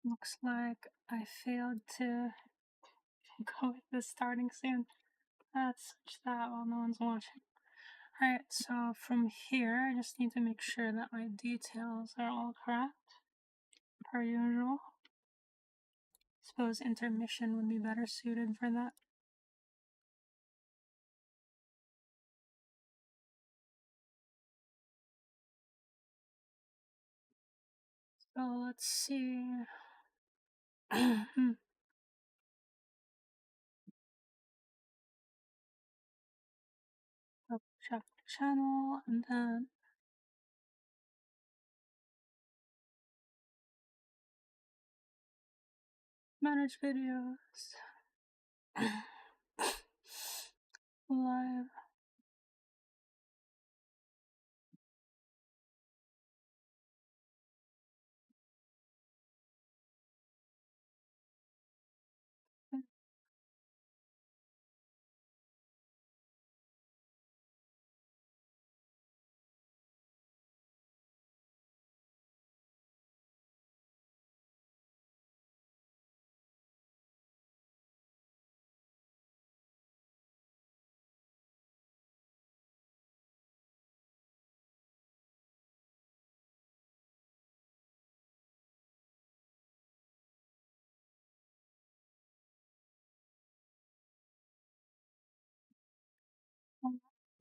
Looks like I failed to go with the starting soon. Let's switch that while no one's watching. Alright, so from here, I just need to make sure that my details are all correct, per usual. Suppose intermission would be better suited for that. So let's see. Check the channel and then manage videos. Live.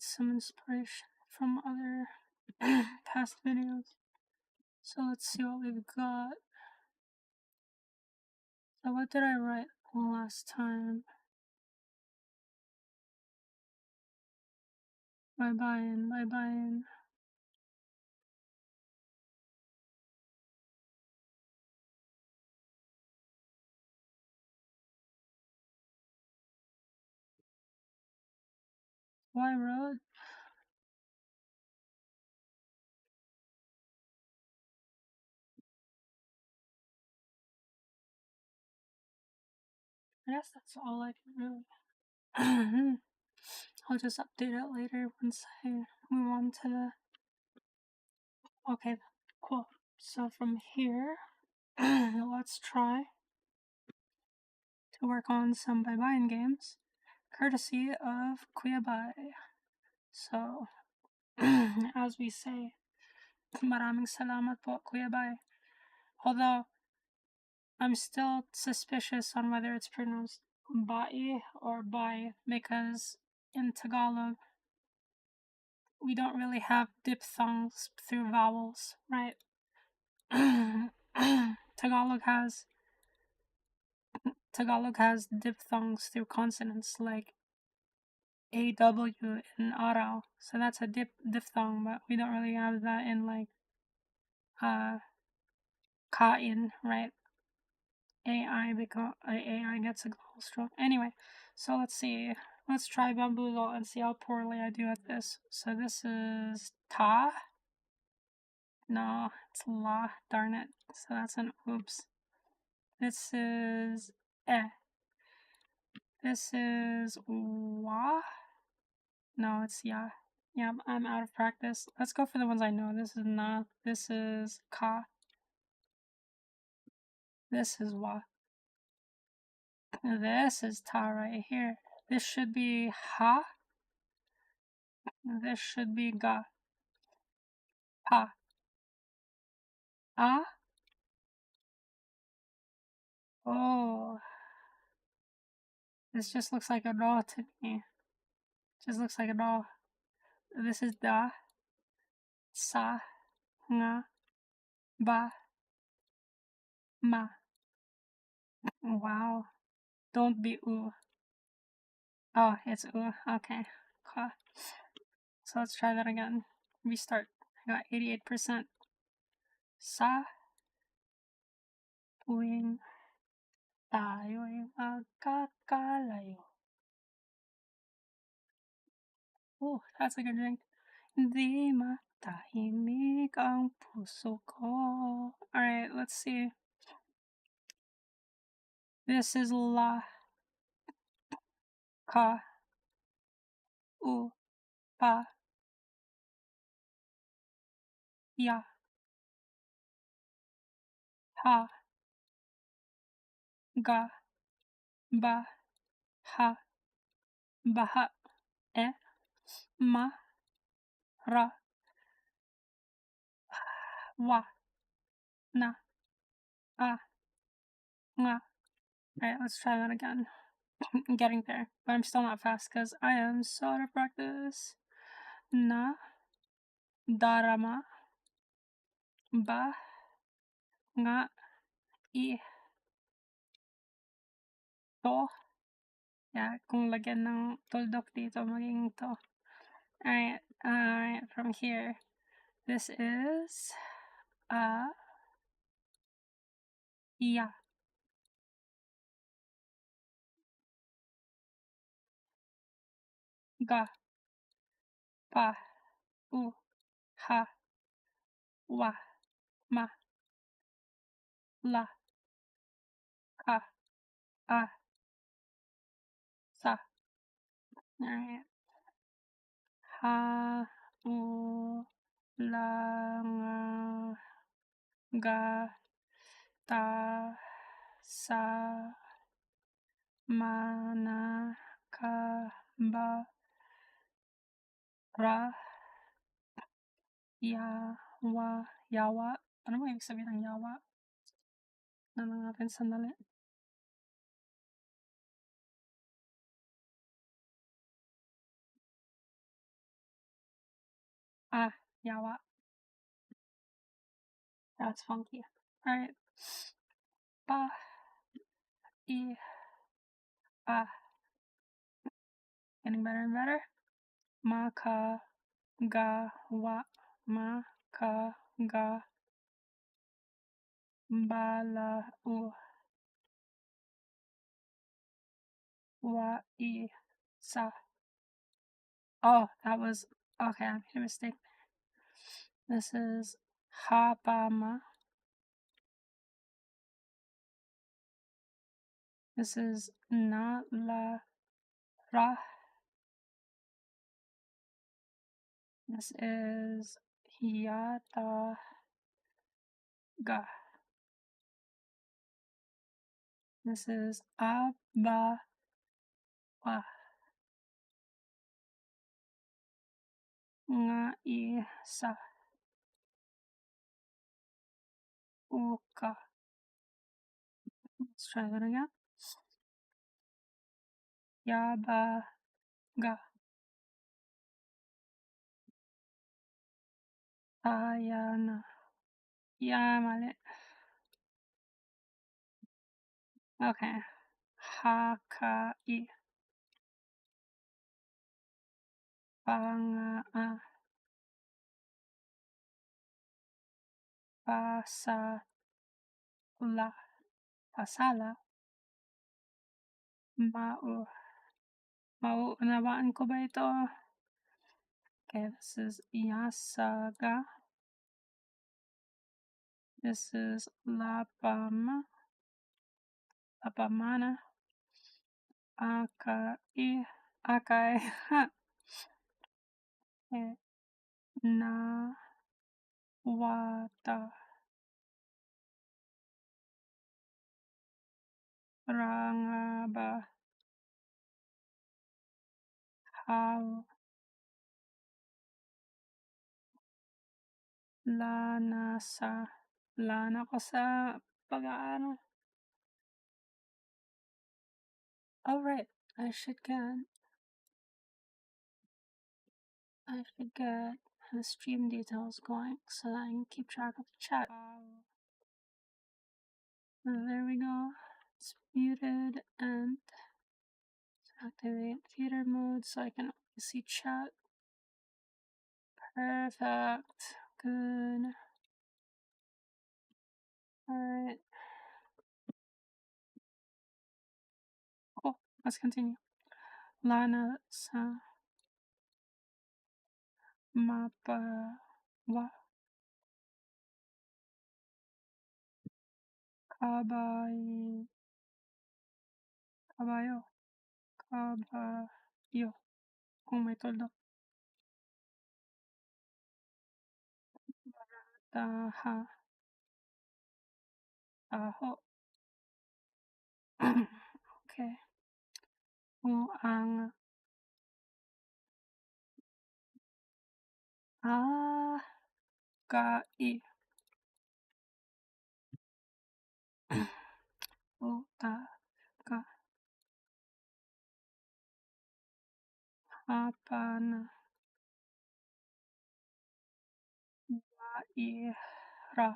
Some inspiration from other past videos. So let's see what we've got. So what did I write last time? Baybayin, Baybayin. Why road? I guess that's all I can really. I'll just update it later once I move on to the. Okay, cool. So from here, let's try to work on some Baybayin games, courtesy of Kuyabai. So, as we say, maraming salamat po, Kuyabai. Although, I'm still suspicious on whether it's pronounced Bai or Bai, because in Tagalog, we don't really have diphthongs through vowels, right? Tagalog has diphthongs through consonants like AW in araw, so that's a diphthong, but we don't really have that in like kain, right? AI, because AI gets a global stroke. Anyway, so let's see. Let's try bamboozle and see how poorly I do at this. So this is ta. No, it's la. Darn it. So that's an oops. This is eh. This is wa. No, it's ya. Yeah, I'm out of practice. Let's go for the ones I know. This is na. This is ka. This is wa. This is ta right here. This should be ha. This should be ga. Pa. Ah. Oh. This just looks like a raw to me. Just looks like a raw. This is da. Sa. Nga. Ba. Ma. Wow. Don't be oo. Oh, it's oo. Okay. Ka. So let's try that again. Restart. I got 88%. Sa tuwing tayo'y magkakalayo. Oh, that's a good drink. Di matahimik ang puso ko. Alright, let's see. This is la. Ka. U. Pa. Ya. Ha. ga, ba, ha, baha, e, ma, ra, wa, na, a, nga. Alright, let's try that again. I'm getting there, but I'm still not fast because I am so out of practice. Na, darama, ba, nga, i, to. Yeah, kung lagyan ng tuldok dito, magiging to. Alright, from here. This is ya, ga, pa, u, ha, wa, ma, la, ka, a, sa. Alright. Ha, u, la, nga, ga, ta, sa, ma, na, ka, ba, ra, ya, wa, yawa. Ano ba ibig sabihin ng yawa? Ano natin sandali? Yawa. That's funky. Alright. Pa, i, a. Getting better and better. Ma, ka, ga, wa, ma, ka, ga, ba, la, u, wa, i, sa. Oh, that was okay. I made a mistake. This is ha, ba, ma. This is na, la, ra. This is ya, ta, ga. This is a, ba, wa. Nga, i, sa. U, ka. Let's try that again. Ya, ba, ga. Ya, na. Ya, mali. Okay. Ha, ka, i. Pa, nga, a. Pa, sa, la. Pasala. Mau. Unawaan ko ba ito? Okay, this is yasaga. This is lapama. Lapamana. Akai. Akai. Na. Wata. Rangaba. How. Lana sa. Lana ko sa pag-aaral. Alright, I should get the stream details going so that I can keep track of the chat. There we go. It's muted and activate theater mode so I can see chat. Perfect. Good. Alright. Cool. Let's continue. Lana sa mapa wa kabayo kung may toldo. Taha aho Okay. Ang Agai. Utaka. Apana. Waira.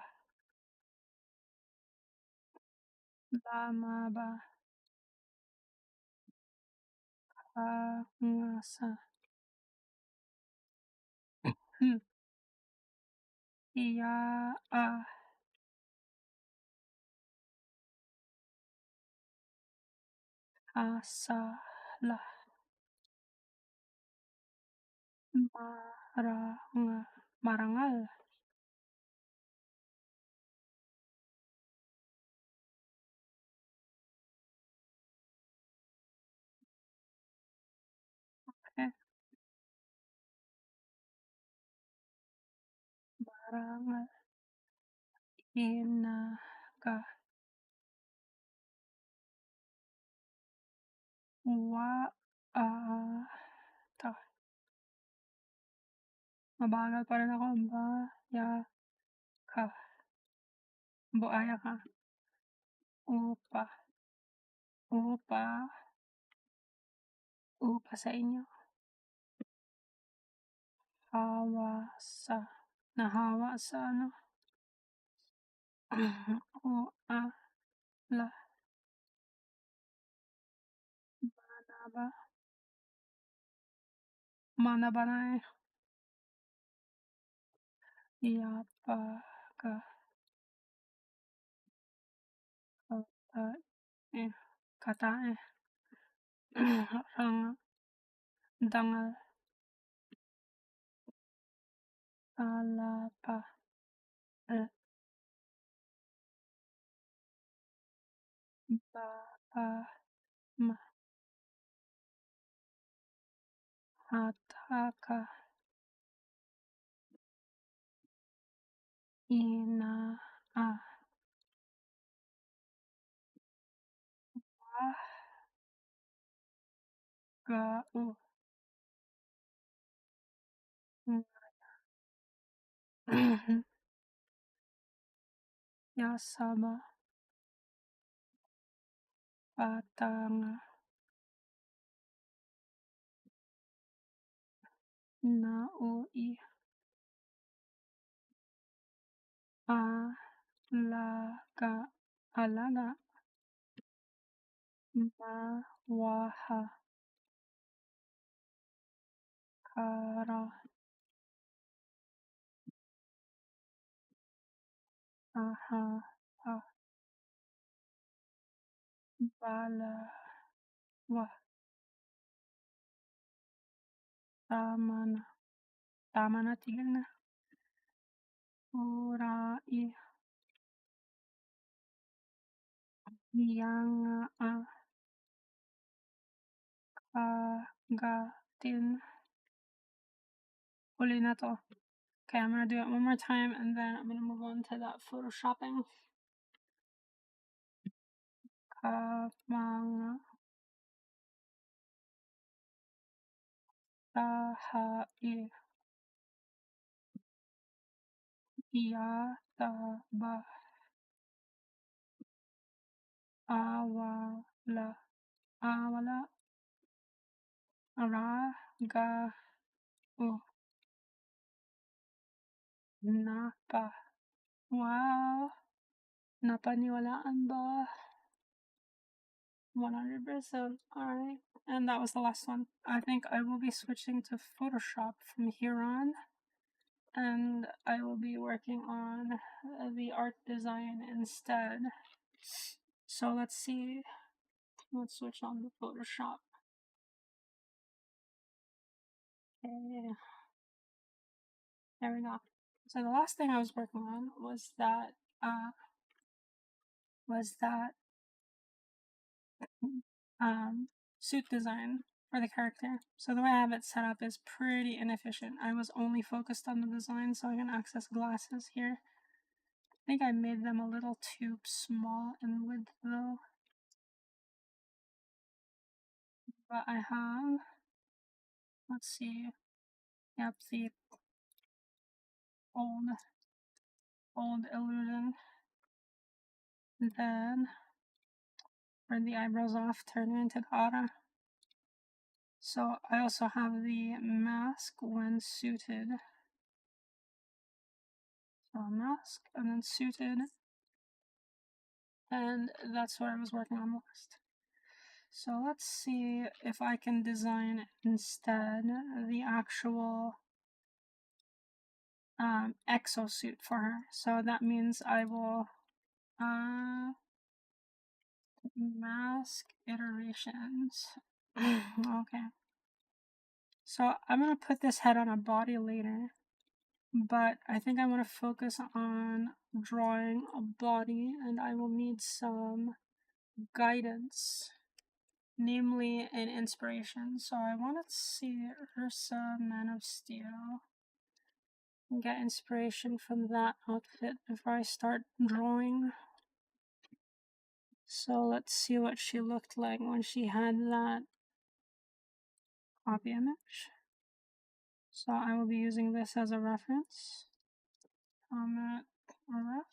Lamaba. Angasa. Iya. Asala. Marangal. Okay. Marangal. Inaga. Ta. Mabagal pa rin ako. Ya. Ka. Buaya ka. Upa. Upa. Upa sa inyo. Hawa sa. Nahawa sa ano. O. La. Manaba. Manaba na eh. Yapa. Ka. Kata. Kata Rang. Dangal. Alapa. Bapa. Ma. Ataka. Ina. Ga. Yasaba. Patanga. Naoi. Alaga. Alaga. Mawaha. Kara. Aha. Bala. Wa. Tamana. Tamana, tigil na. Urai. Yang. Kagatin. Huli na to. Okay, I'm gonna do it one more time and then I'm gonna move on to that photoshopping. Kamanga. Tahai. Yataba. Awala. Awala. Raga. Napa. Wow. Napaniwalaan ba? 100%. Alright. And that was the last one. I think I will be switching to Photoshop from here on. And I will be working on the art design instead. So let's see. Let's switch on to Photoshop. Okay. There we go. So the last thing I was working on was that suit design for the character. So the way I have it set up is pretty inefficient. I was only focused on the design so I can access glasses here. I think I made them a little too small in width though. But I have, let's see, yep, the old illusion. Then burn the eyebrows off, turn it into the aura. So I also have the mask when suited. So mask and then suited. And that's what I was working on last. So let's see if I can design instead the actual exosuit for her. So that means I will mask iterations. Okay. So I'm gonna put this head on a body later, but I think I want to focus on drawing a body, and I will need some guidance, namely an inspiration. So I want to see Ursa, Man of Steel, and get inspiration from that outfit before I start drawing. So let's see what she looked like when she had that copy image. So I will be using this as a reference. Comment ref.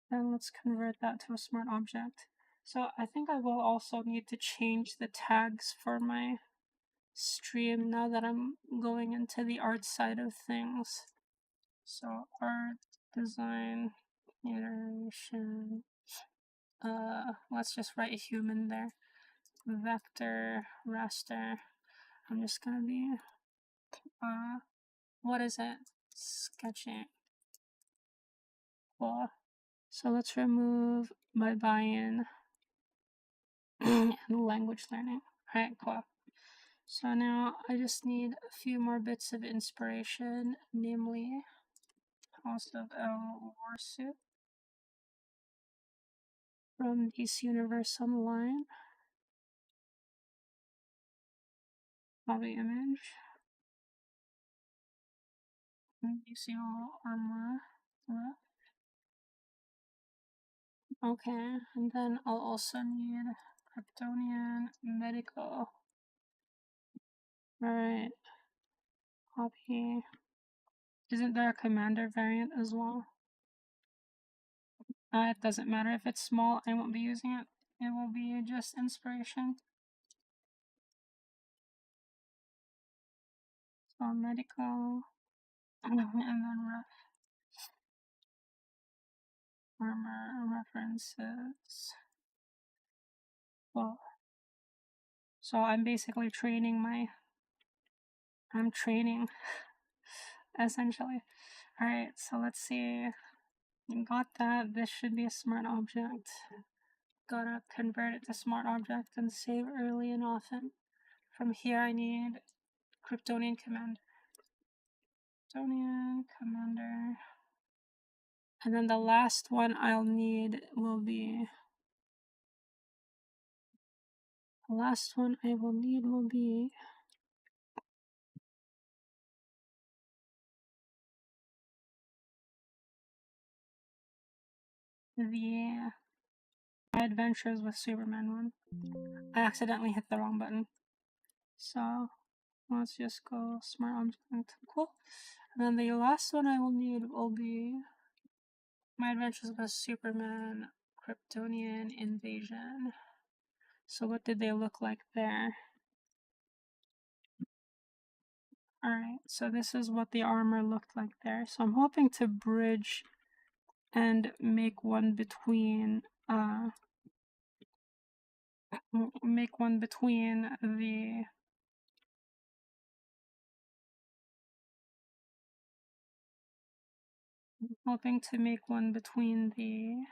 Then let's convert that to a smart object. So I think I will also need to change the tags for my stream now that I'm going into the art side of things. So art, design, iteration. Let's just write a human there. Vector, raster. I'm just gonna be what is it? Sketching. Cool. So let's remove Baybayin and language learning. Alright, cool. So now I just need a few more bits of inspiration, namely House of El Warsuit from DC Universe Online. Copy image. DC Armor. Okay, and then I'll also need Kryptonian Medical. Alright. Copy. Isn't there a commander variant as well? It doesn't matter if it's small, I won't be using it. It will be just inspiration. So medical, and then armor references. Well, so I'm basically I'm training essentially. Alright, so let's see. Got that. This should be a smart object. Gotta convert it to smart object and save early and often. From here I need Kryptonian Commander. Kryptonian Commander. And then the last one I'll need will be... The last one I will need will be... the My Adventures with Superman one. I accidentally hit the wrong button. So let's just go smart object. Cool. And then the last one I will need will be My Adventures with Superman Kryptonian Invasion. So what did they look like there? Alright, so this is what the armor looked like there. So I'm hoping to bridge and make one between the hoping to make one between the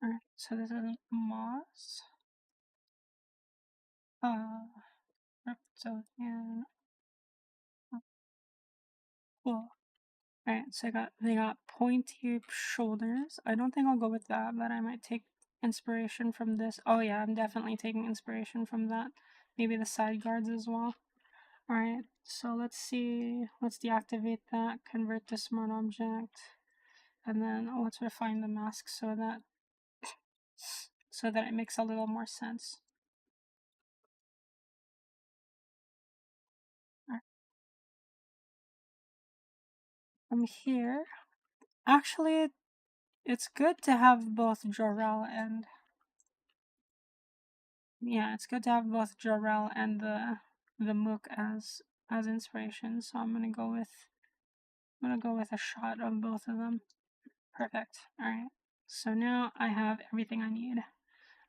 Alright, so this is moss. Reptilian. Cool. Alright, so they got pointy shoulders. I don't think I'll go with that, but I might take inspiration from this. Oh yeah, I'm definitely taking inspiration from that. Maybe the side guards as well. Alright, so let's see. Let's deactivate that, convert to smart object, and then let's refine the mask so that it makes a little more sense. Right. From here, actually, it's good to have both Jorel and it's good to have both Jorel and the Mook as inspiration. So I'm gonna go with a shot of both of them. Perfect. All right. So now I have everything I need.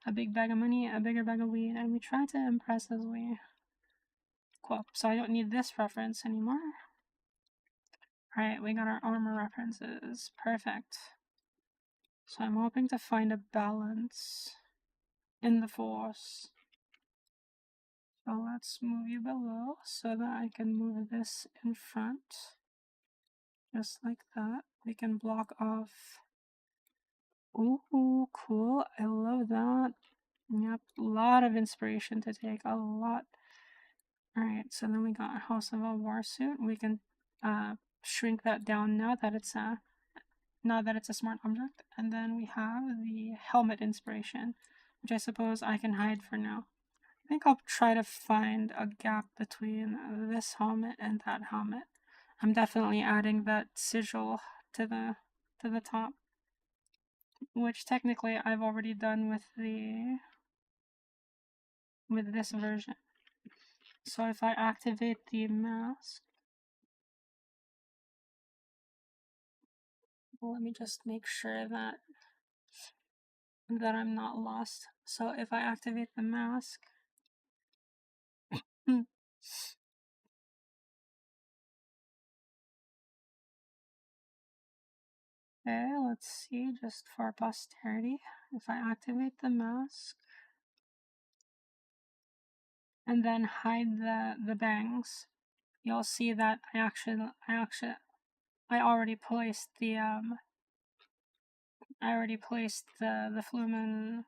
A big bag of money, a bigger bag of weed, and we try to impress as we cool. So I don't need this reference anymore. Alright, we got our armor references. Perfect. So I'm hoping to find a balance in the force. So let's move you below so that I can move this in front. Just like that. We can block off. Ooh, cool. I love that. Yep, a lot of inspiration to take. A lot. Alright, so then we got House of a War Suit. We can shrink that down now that it's a smart object. And then we have the helmet inspiration, which I suppose I can hide for now. I think I'll try to find a gap between this helmet and that helmet. I'm definitely adding that sigil to the top, which technically I've already done with this version. So if I activate the mask, let me just make sure that I'm not lost. So if I activate the mask, okay, let's see, just for posterity, if I activate the mask and then hide the bangs, you'll see that I already placed the Flumen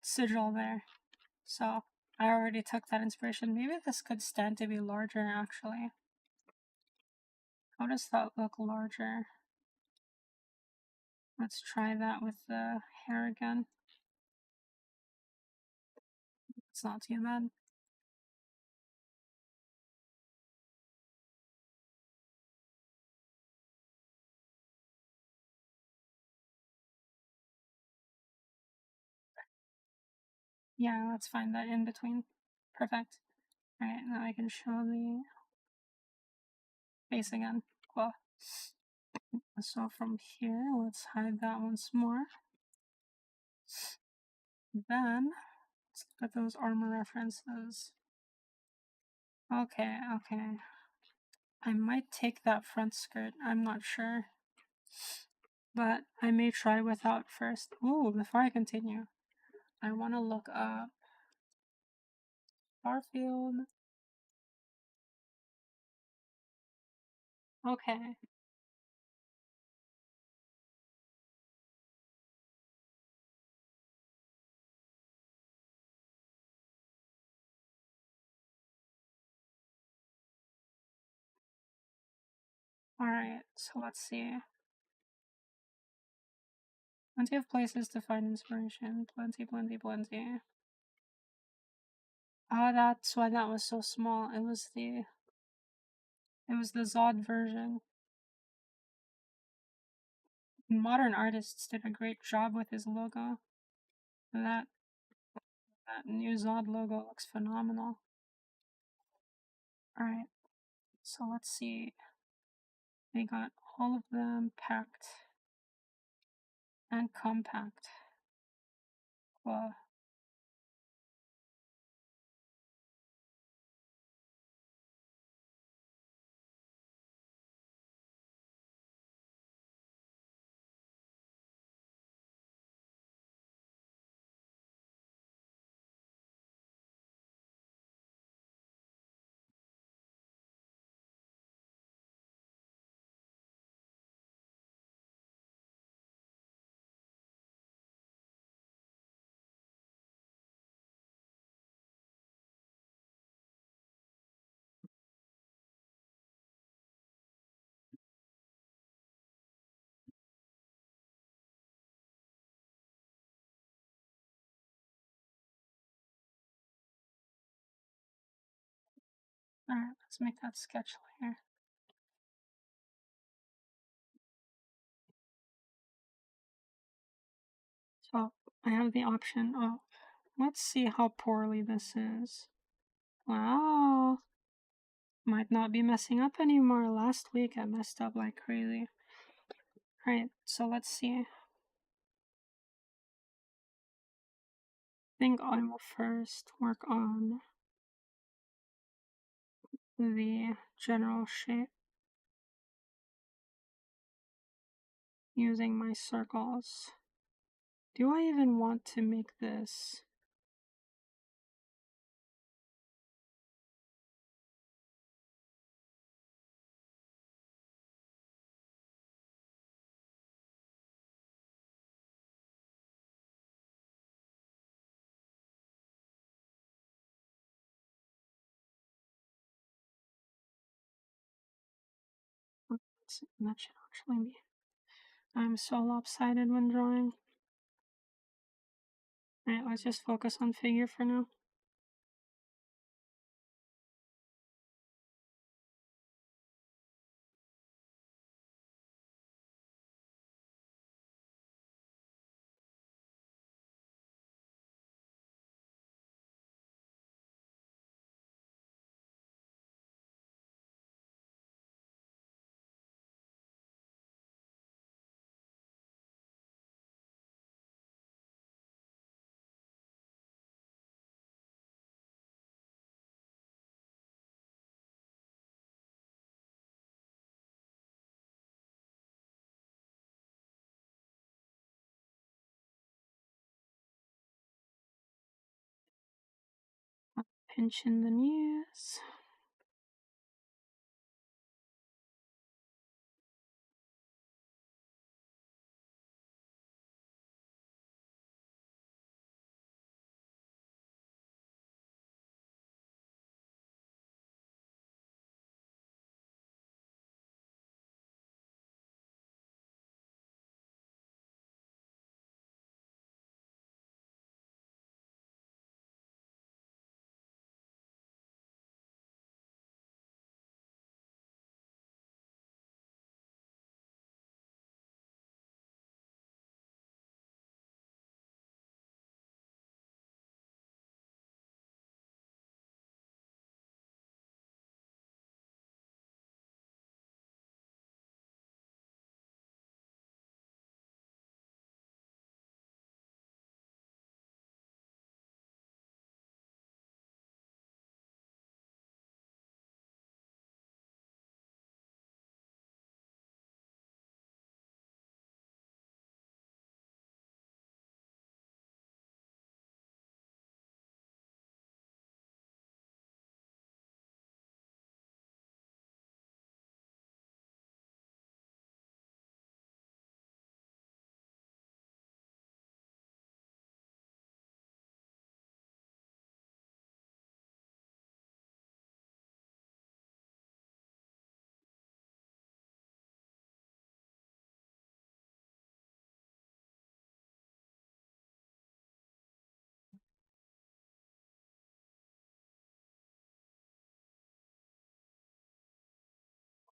sigil there. So I already took that inspiration. Maybe this could stand to be larger actually. How does that look larger? Let's try that with the hair again. It's not too bad. Yeah, let's find that in between. Perfect. Alright, now I can show the face again. Cool. So from here, let's hide that once more. Then, let's look at those armor references. Okay, okay. I might take that front skirt, I'm not sure. But I may try without first. Ooh, before I continue, I want to look up Starfield. Okay. Alright, so let's see. Plenty of places to find inspiration. Plenty, plenty, plenty. Oh, that's why that was so small. It was the Zod version. Modern artists did a great job with his logo. That new Zod logo looks phenomenal. Alright, so let's see. They got all of them packed and compact. Cool. Alright, let's make that sketch layer. So I have the option of, let's see how poorly this is. Wow. Might not be messing up anymore. Last week I messed up like crazy. Alright, so let's see. I think I will first work on the general shape using my circles. Do I even want to make this? That should actually be. I'm so lopsided when drawing. Alright, let's just focus on figure for now. Pinch in the knees.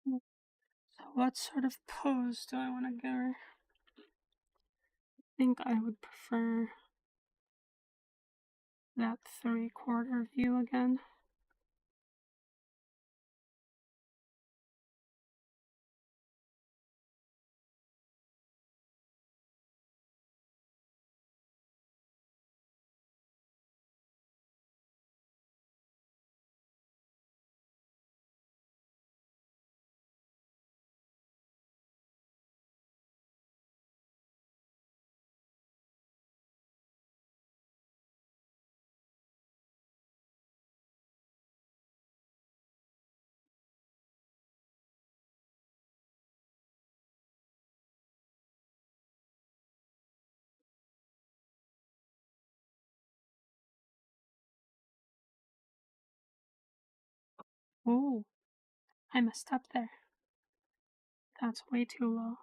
So what sort of pose do I want to give her? I think I would prefer that 3/4 view again. Oh, I messed up there. That's way too low.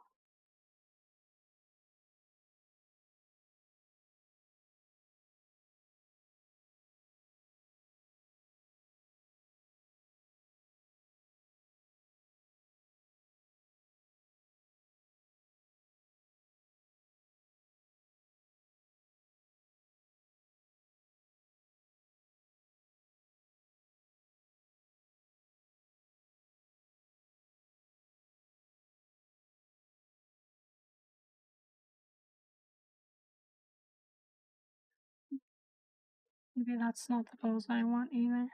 Maybe that's not the pose I want either.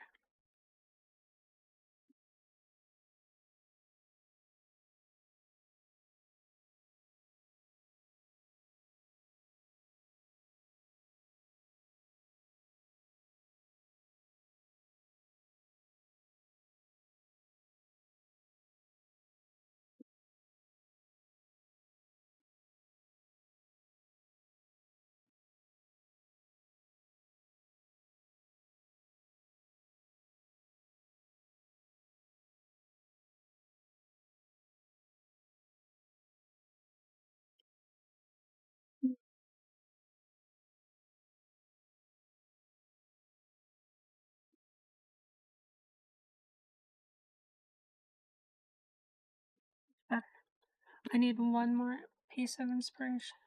Better. I need one more piece of inspiration.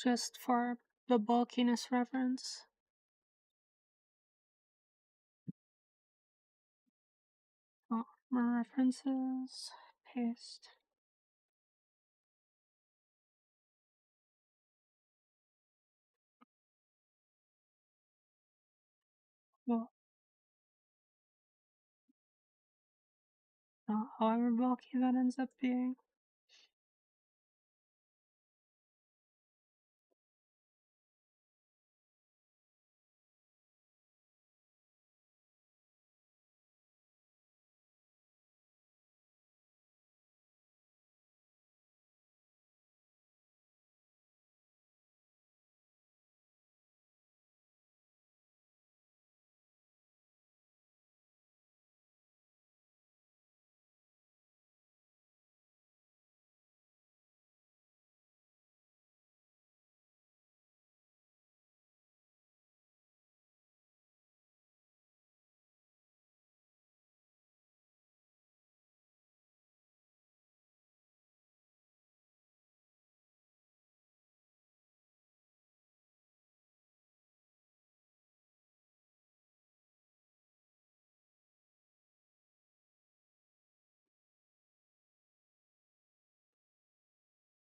Just for the bulkiness reference. Oh, more references. Paste. Well, however bulky that ends up being.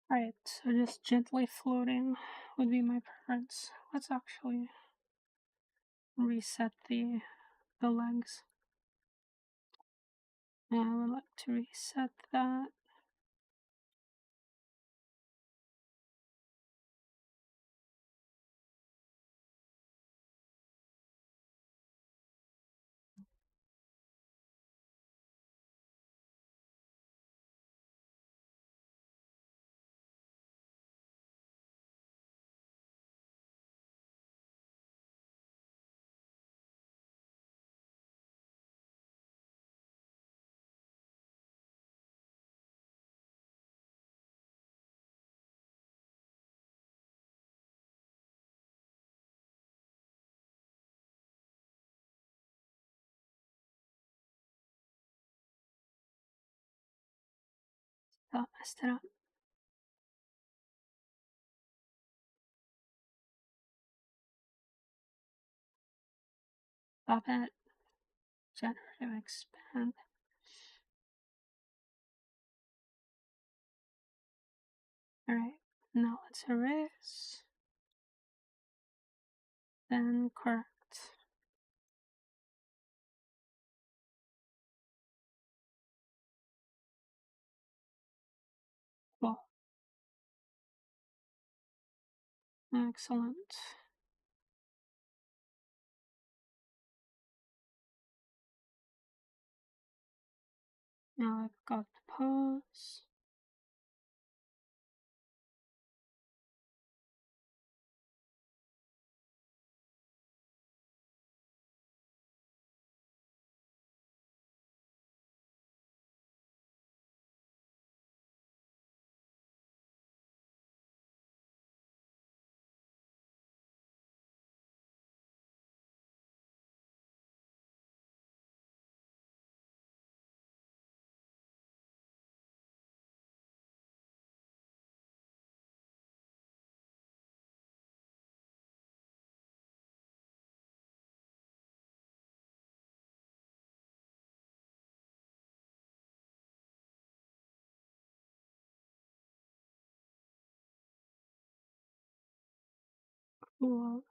Alright, so just gently floating would be my preference. Let's actually reset the legs. I would like to reset that. Oh, messed it up. Stop it. Generative expand. Alright, now let's erase. Then correct. Cool. Excellent. Now I've got the pose. Cool.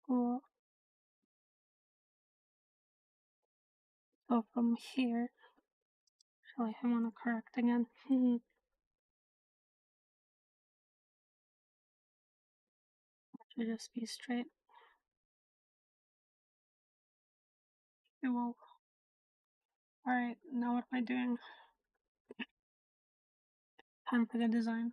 Cool. So from here, actually, I want to correct again. Should just be straight. It will. Alright, now what am I doing? Time for the design.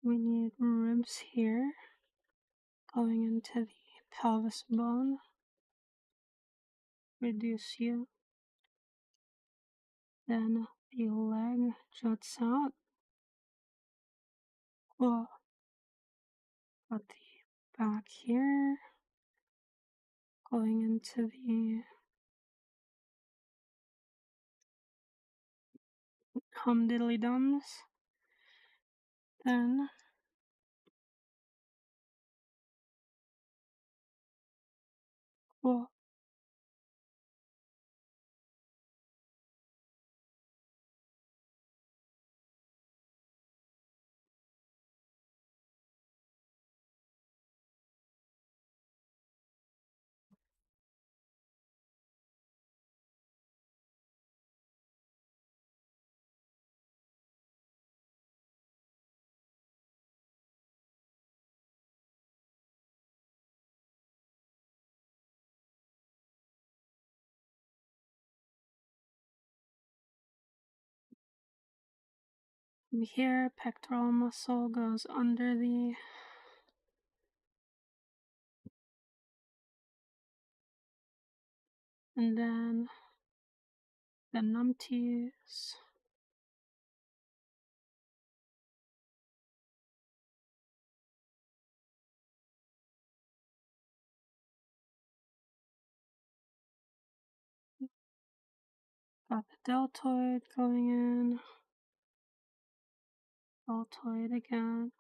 We need ribs here, going into the pelvis bone. Reduce you. Then the leg juts out. Cool. Got the back here, going into the hum diddly dums. Then cool. From here, pectoral muscle goes under the and then the numpties. Got the deltoid going in. Deltoid again.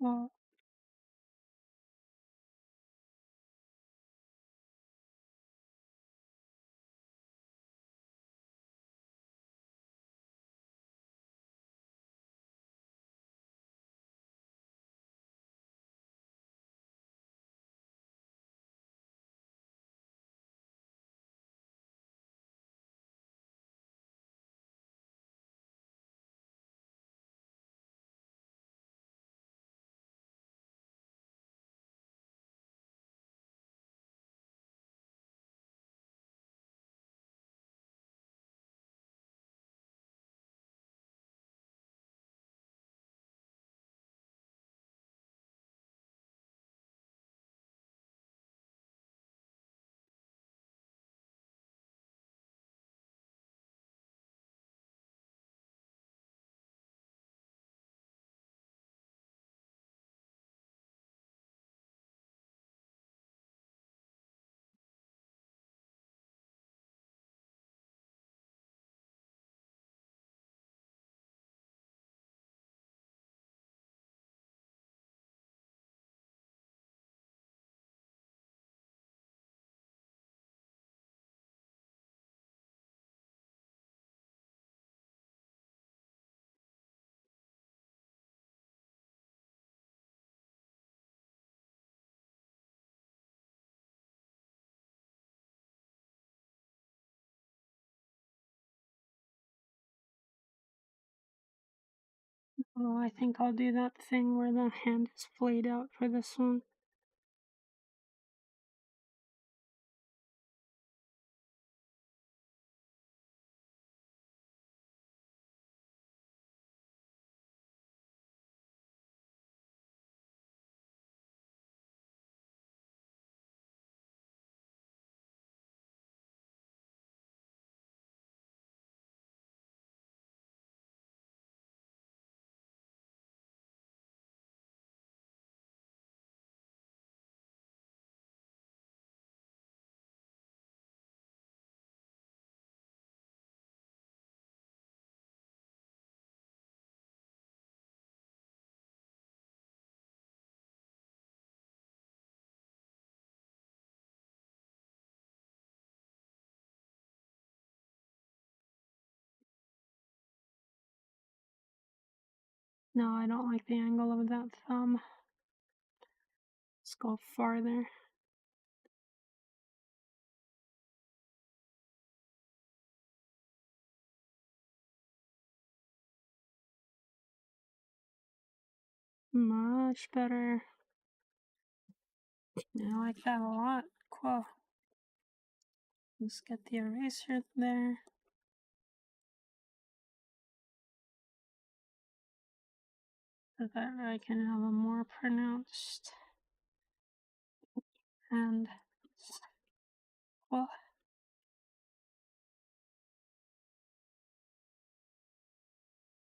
Well, Oh, I think I'll do that thing where the hand is flayed out for this one. No, I don't like the angle of that thumb. Let's go farther. Much better. I like that a lot. Cool. Let's get the eraser there. So that I can have a more pronounced and well.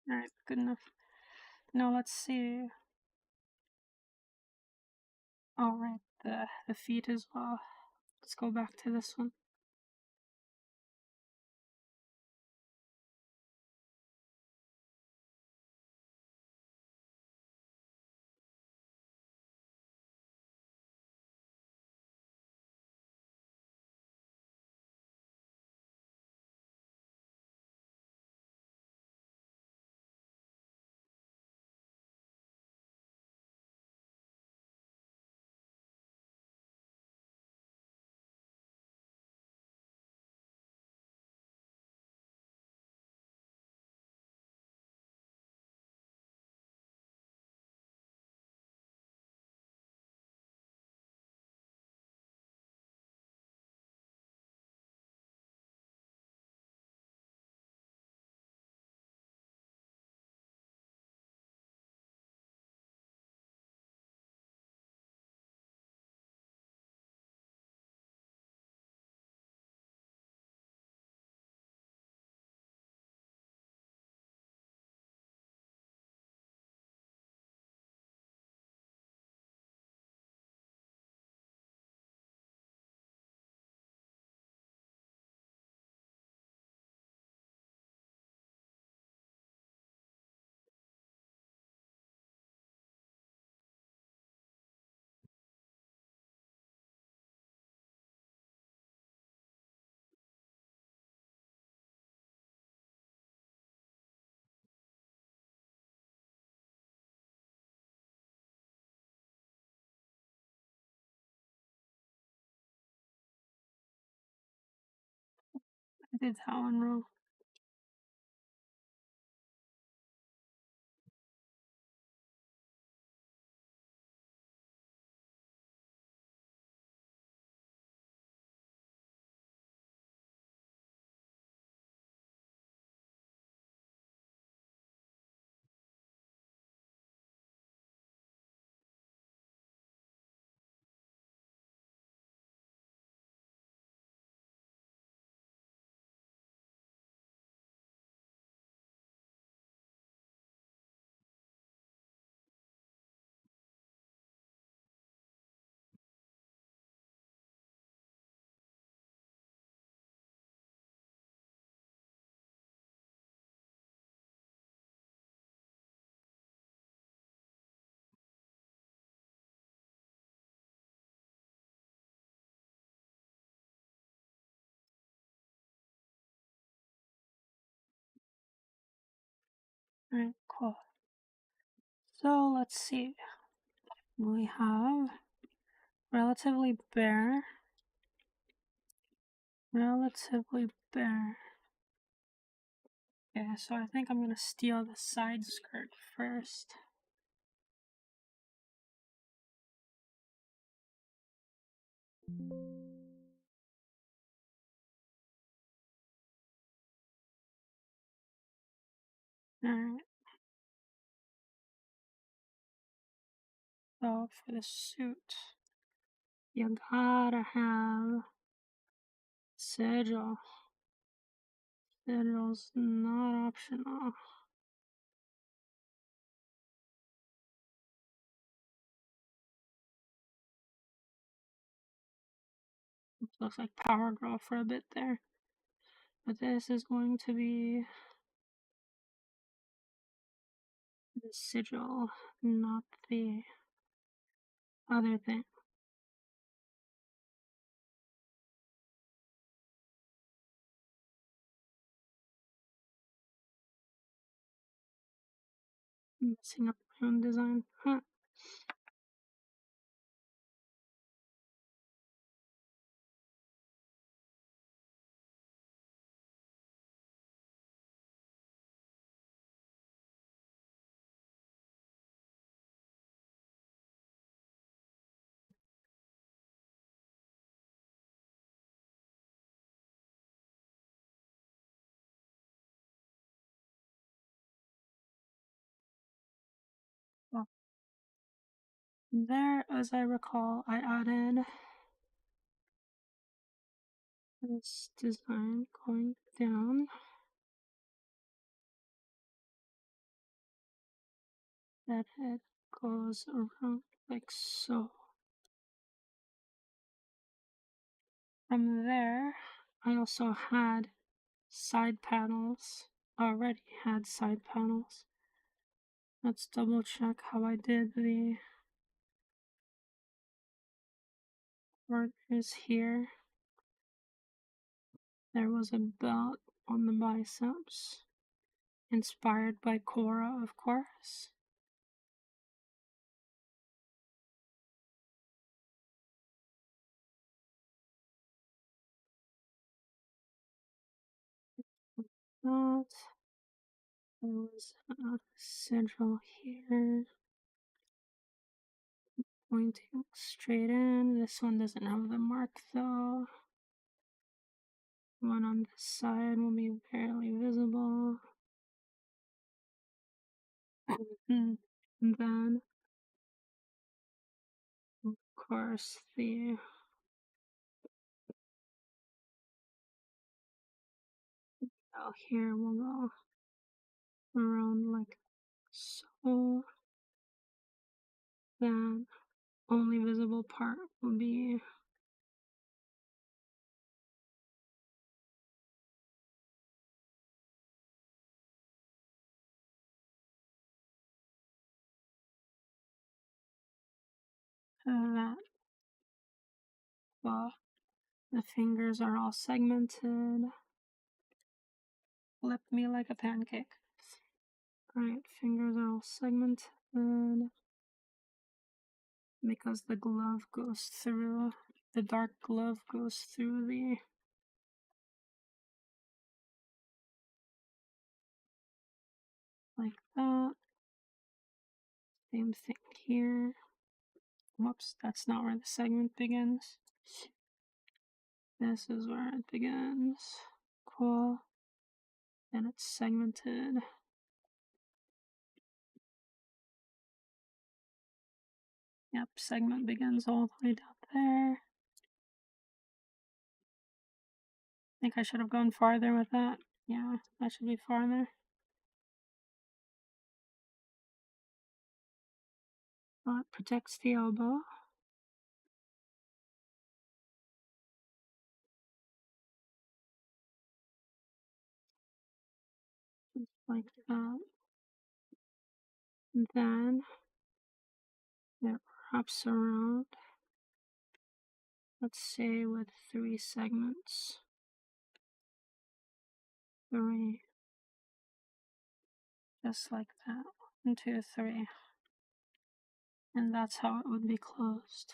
Alright, good enough. Now let's see. Alright, the feet as well. Let's go back to this one. I did that one wrong. Alright, cool. So let's see. We have relatively bare. Relatively bare. Yeah, so I think I'm gonna steal the side skirt first. Alright. So for the suit, you gotta have sigil. Sigil's not optional. Looks like Power Girl for a bit there. But this is going to be the sigil, not the other thing. I'm messing up my own design. Huh. Well, there, as I recall, I added this design going down. That it goes around like so. From there, I also had side panels, already had side panels. Let's double check how I did the borders here. There was a belt on the biceps, inspired by Cora, of course. That. There was a sigil here, pointing straight in. This one doesn't have the mark though. One on this side will be barely visible. And then, of course, the out here will go around like so. Then, only visible part will be that. Well, the fingers are all segmented. Flip me like a pancake. Alright, fingers are all segmented because the glove goes through, the dark glove goes through the like that. Same thing here. Whoops, that's not where the segment begins. This is where it begins. Cool. Then it's segmented. Yep, segment begins all the way down there. I think I should have gone farther with that. Yeah, that should be farther. It protects the elbow. Just like that. And then it wraps around, let's say with 3 segments. 3. Just like that. 1, 2, 3. And that's how it would be closed.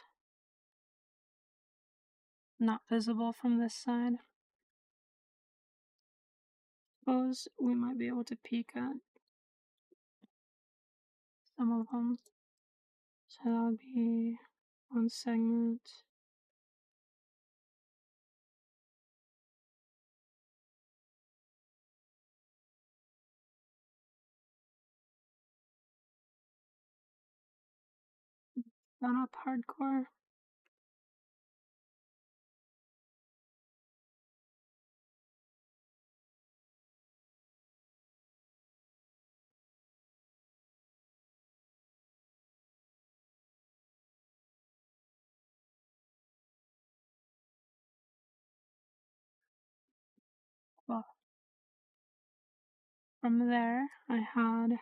Not visible from this side. suppose we might be able to peek at some of them. So that would be one segment. Not up hardcore. Well, from there, I had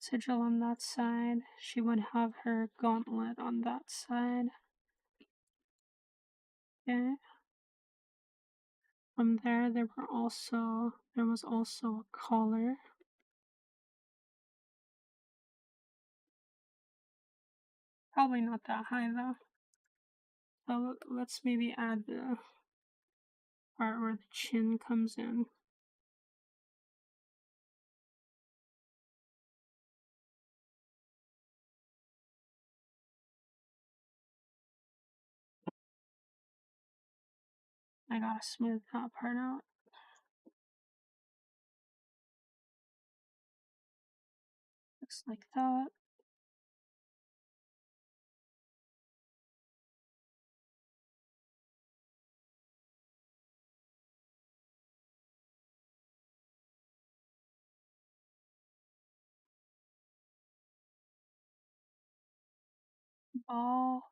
sigil on that side. She would have her gauntlet on that side. Okay. From there, there was also a collar. Probably not that high though. So let's maybe add the part where the chin comes in. I gotta smooth that part out. Looks like that. Bald.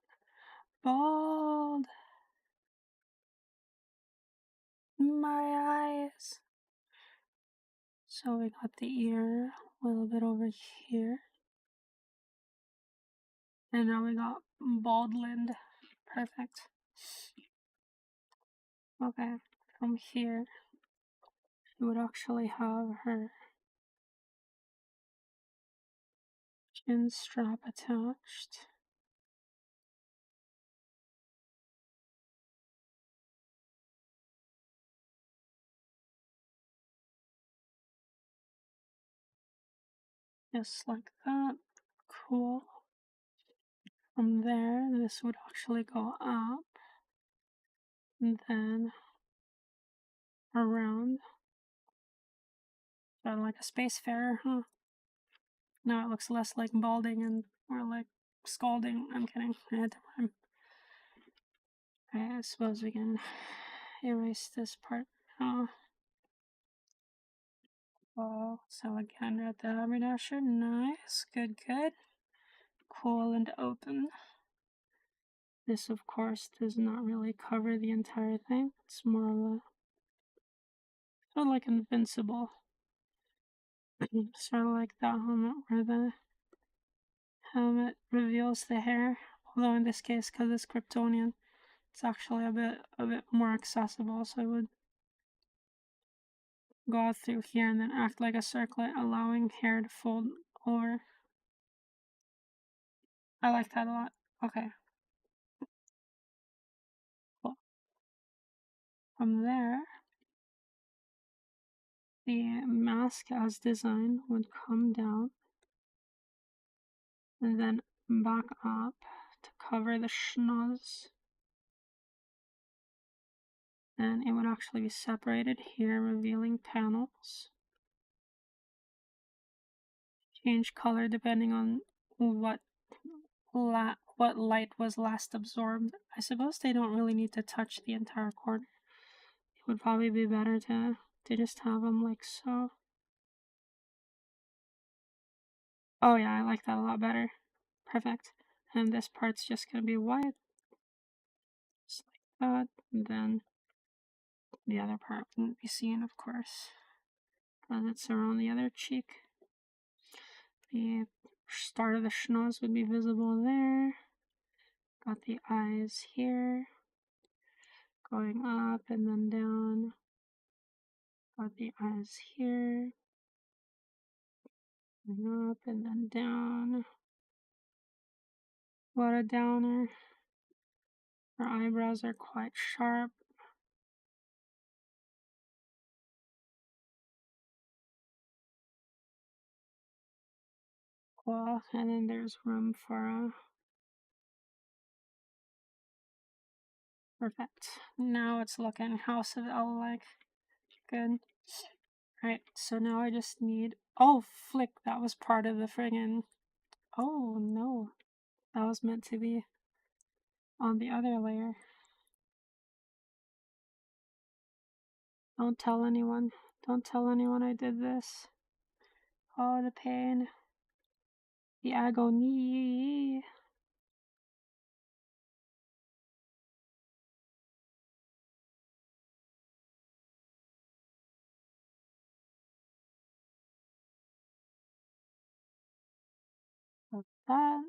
Bald. My eyes. So we got the ear a little bit over here. And now we got Baldland. Perfect. Okay, from here, she would actually have her chin strap attached. Just like that. Cool. From there, this would actually go up. And then around. So like a spacefarer, huh? Now it looks less like balding and more like scalding. I'm kidding. I had to rhyme. I suppose we can erase this part now. Oh, so again, at the haberdasher. Nice. Good, good. Cool and open. This, of course, does not really cover the entire thing. It's more of a sort of like invincible. Sort of like that helmet where the helmet reveals the hair. Although in this case, because it's Kryptonian, it's actually a bit more accessible. So it would go through here and then act like a circlet, allowing hair to fold over. I like that a lot. Okay. Cool. From there, the mask as designed would come down and then back up to cover the schnoz. And it would actually be separated here, revealing panels. Change color depending on what light was last absorbed. I suppose they don't really need to touch the entire corner. It would probably be better to just have them like so. Oh yeah, I like that a lot better. Perfect. And this part's just gonna be white. Just like that. And then the other part wouldn't be seen, of course, because it's around the other cheek. The start of the schnoz would be visible there. Got the eyes here, going up and then down. Got the eyes here, going up and then down. What a downer. Her eyebrows are quite sharp. Cool. And then there's room for a... Perfect. Now it's looking House of L-like. Good. Right, so now I just need... Oh, flick, that was part of the friggin... Oh, no. That was meant to be on the other layer. Don't tell anyone. Don't tell anyone I did this. Oh, the pain. The agony. Like that.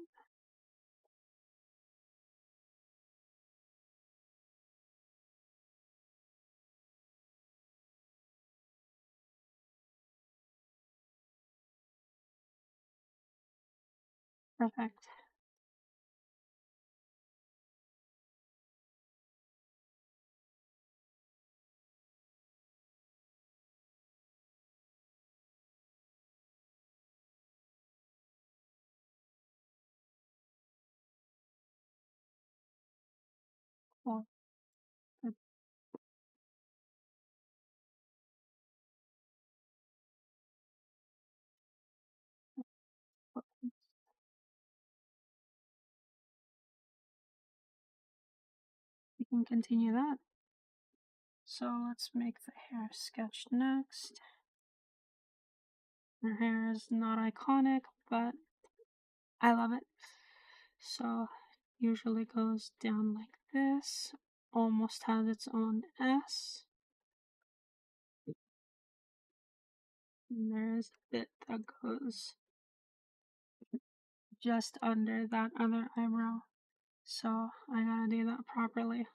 Perfect. Well, good. We can continue that. So let's make the hair sketch next. Her hair is not iconic, but I love it. So usually goes down like this, almost has its own S. And there's a bit that goes just under that other eyebrow. So I gotta do that properly.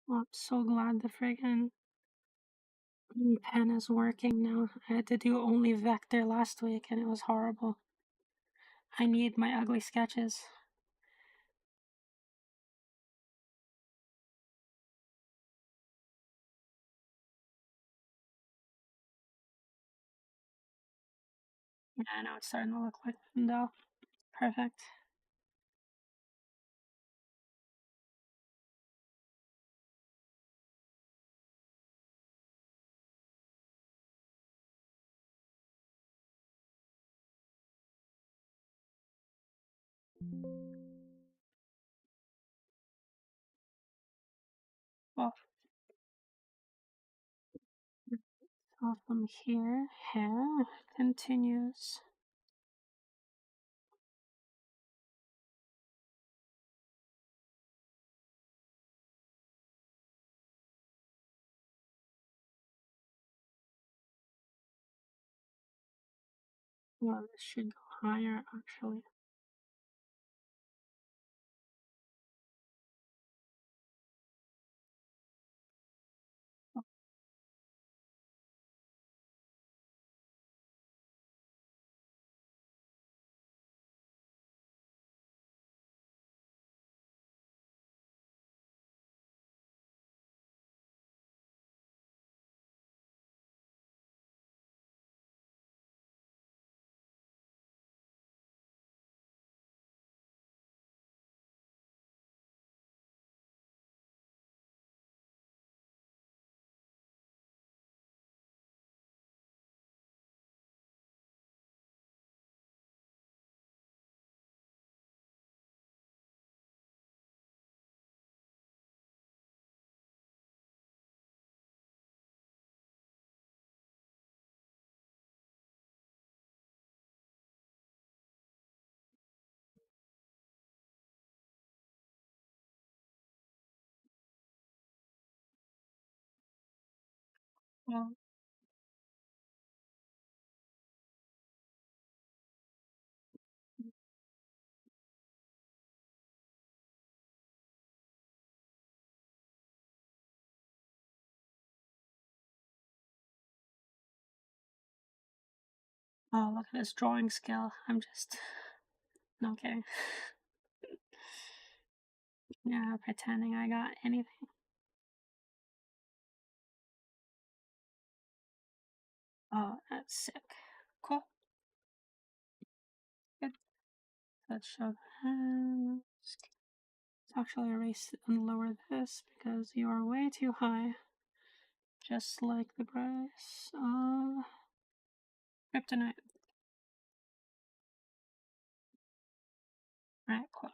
Well, I'm so glad the friggin' pen is working now. I had to do only vector last week and it was horrible. I need my ugly sketches. Yeah, I know it's starting to look like though. Perfect. Well, so from here, hair continues. Well, this should go higher actually. Well, oh, look at this drawing skill. I'm just okay. Yeah, pretending I got anything. Oh, that's sick. Cool. Good. Let's show hands. Let's actually erase and lower this because you are way too high. Just like the price of kryptonite. Alright, cool.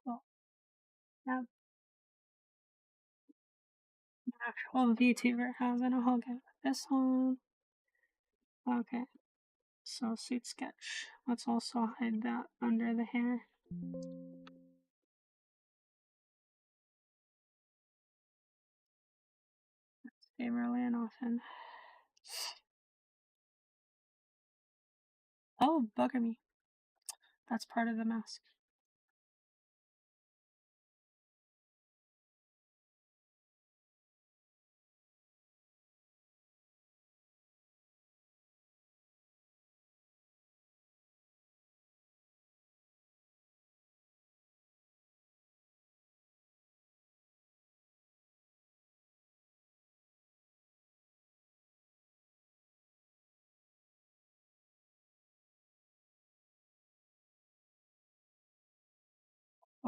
Cool. Now, the actual VTuber has an I'll get this one. Okay. So, suit sketch. Let's also hide that under the hair. Stay early and often. Oh, bugger me. That's part of the mask.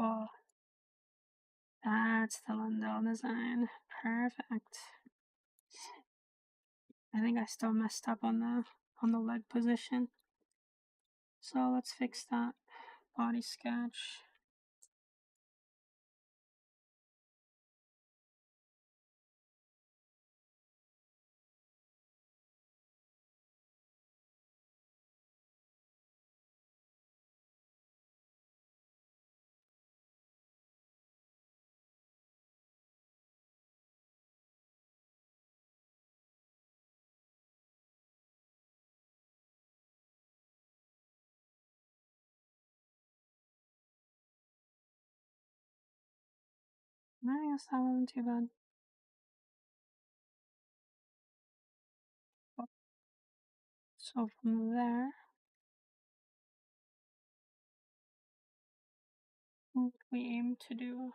Oh, that's the Lundell design. Perfect. I think I still messed up on the leg position. So let's fix that. Body sketch. I guess that wasn't too bad. So from there, what we aim to do.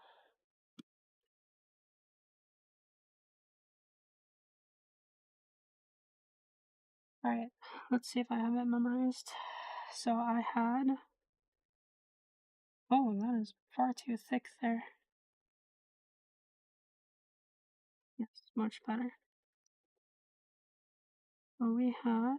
Alright, let's see if I have it memorized. So I had. Oh, that is far too thick there. Yes, much better. So we had.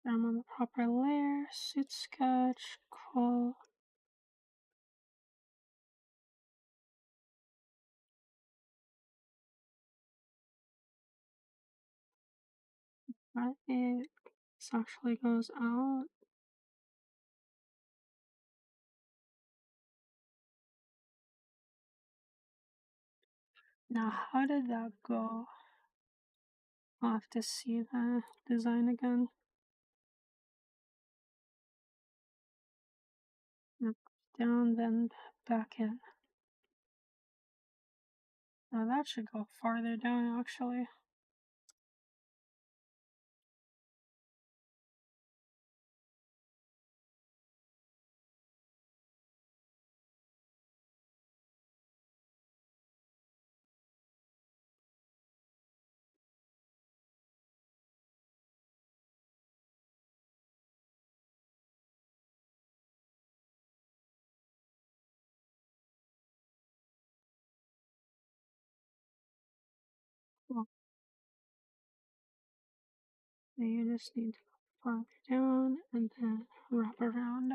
I'm on the proper layer. Suit sketch. Cool. Right, this actually goes out. Now, how did that go? I'll have to see the design again. Up, down, then back in. Now that should go farther down actually. Well, you just need to go farther down and then wrap around.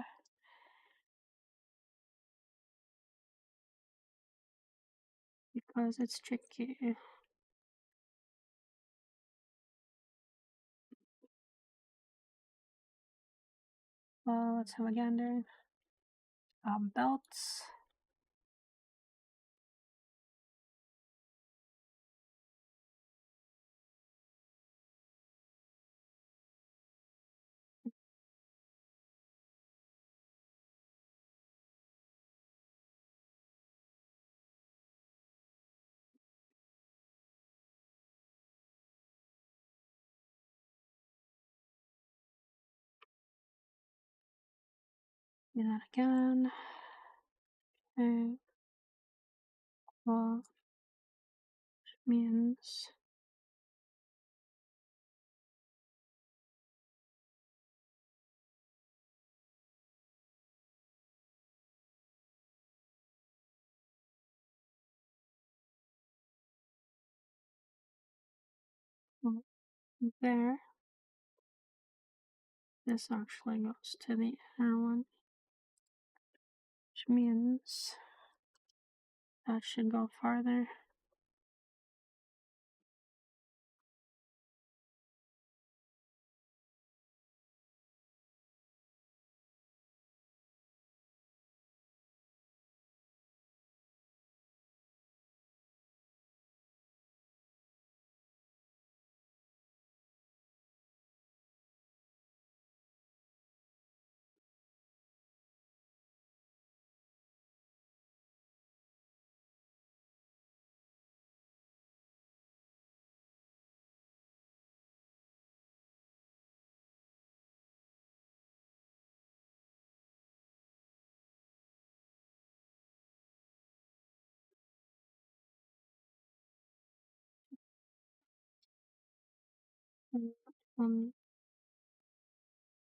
Because it's tricky. Let's have a gander. Belts. Do that again. Okay. Well, means well, there. This actually goes to the inner one, which means that should go farther.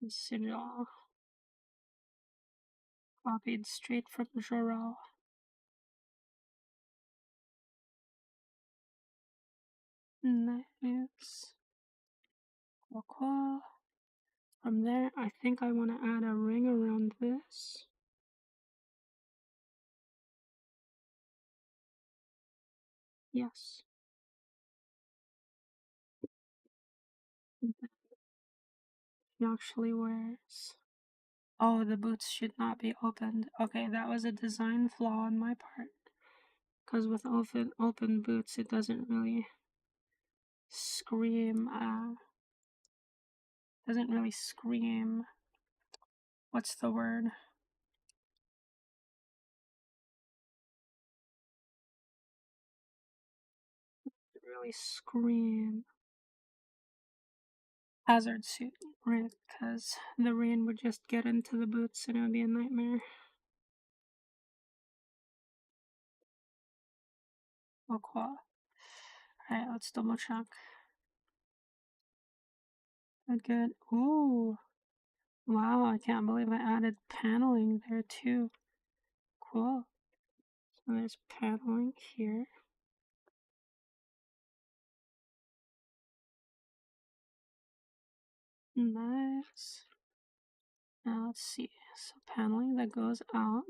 Sigil copied straight from Jorel. Nice. Cool. From there, I think I want to add a ring around this. Yes. He actually wears. Oh, the boots should not be opened. Okay, that was a design flaw on my part. Because with open boots, it doesn't really scream. Doesn't really scream. What's the word? Doesn't really scream. Hazard suit, right? Because the rain would just get into the boots and it would be a nightmare. Oh, cool. Alright, let's double check. Good. Ooh. Wow, I can't believe I added paneling there too. Cool. So there's paneling here. Nice. Now let's see. So paneling that goes out.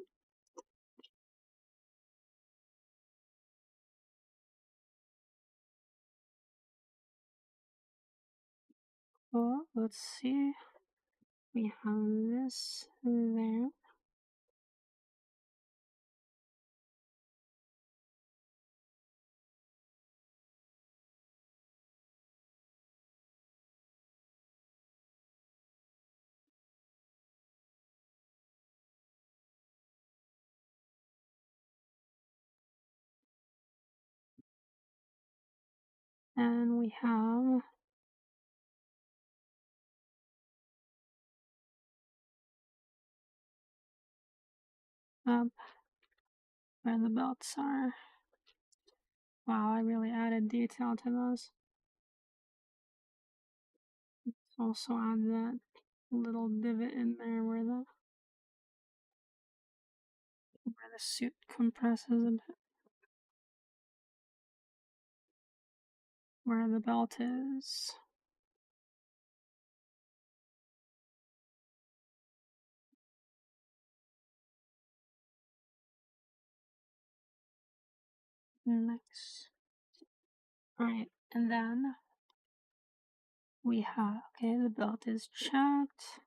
Cool. Let's see. We have this there. And we have where the belts are. Wow, I really added detail to those. Also add that little divot in there where the suit compresses a bit. Where the belt is. Nice. Alright, and then we have, okay, the belt is checked.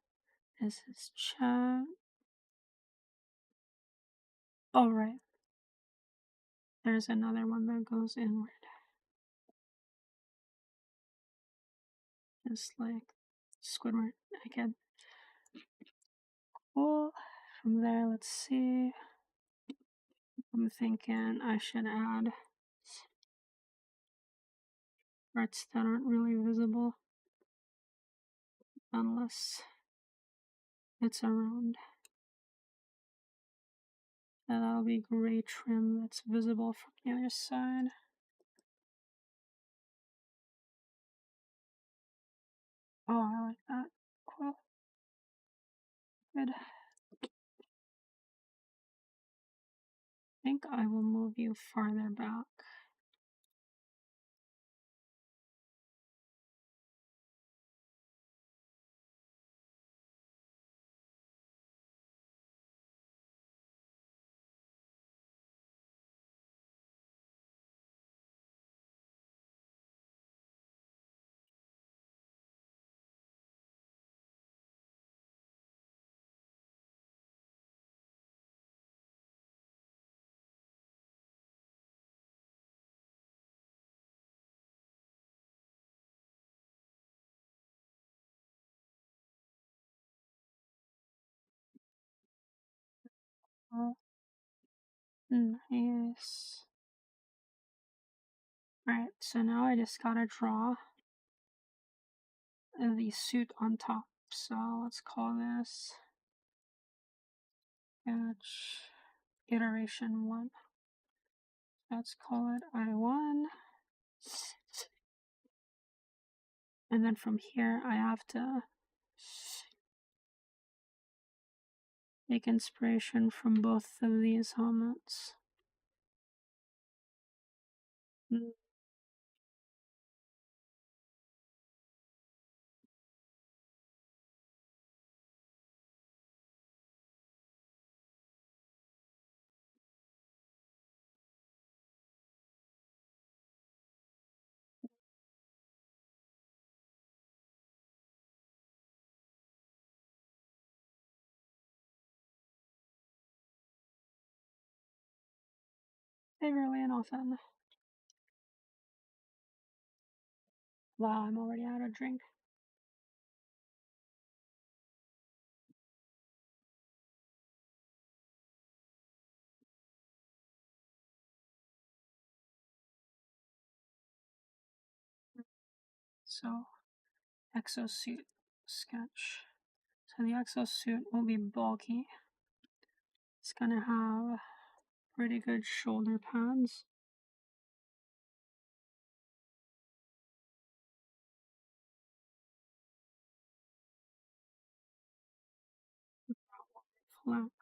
This is checked. Oh, right. There's another one that goes inward. Just like Squidward again. Cool. From there, let's see. I'm thinking I should add parts that aren't really visible unless it's around. And that'll be gray trim that's visible from the other side. Oh, I like that. Cool. Good. I think I will move you farther back. Oh, nice. Alright, so now I just gotta draw the suit on top. So let's call this sketch iteration 1. Let's call it I1. And then from here I have to take inspiration from both of these helmets. Favorably and often. Wow, I'm already out of drink. So, exosuit sketch. So the exosuit will be bulky. It's gonna have pretty good shoulder pads. Reflect.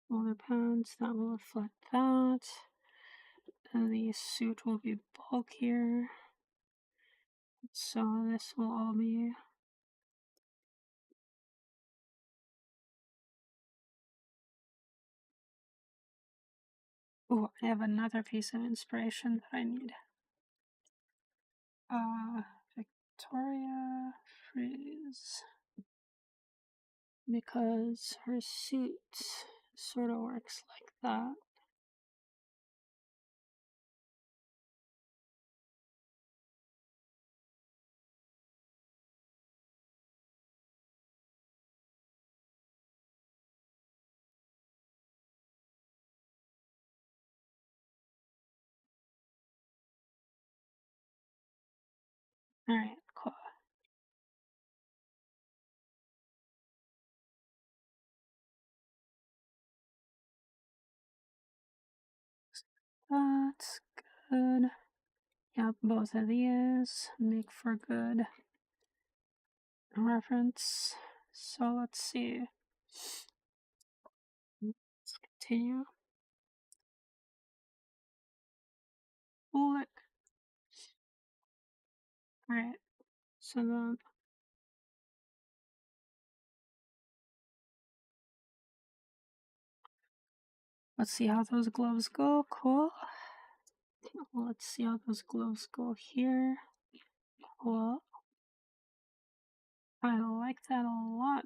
Shoulder pads that will reflect that. And the suit will be bulkier. So this will all be oh, I have another piece of inspiration that I need. Victoria Freeze. Because her suit sort of works like that. Alright, cool. That's good. Yep, both of these make for good reference. So let's see. Let's continue. Look. Alright, so then let's see how those gloves go. Cool. Let's see how those gloves go here. Cool. I like that a lot.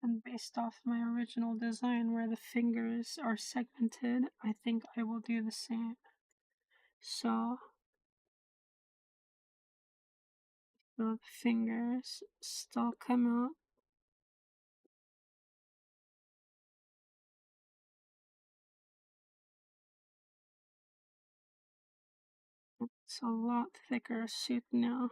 And based off my original design where the fingers are segmented, I think I will do the same. So the fingers still come out. It's a lot thicker suit now.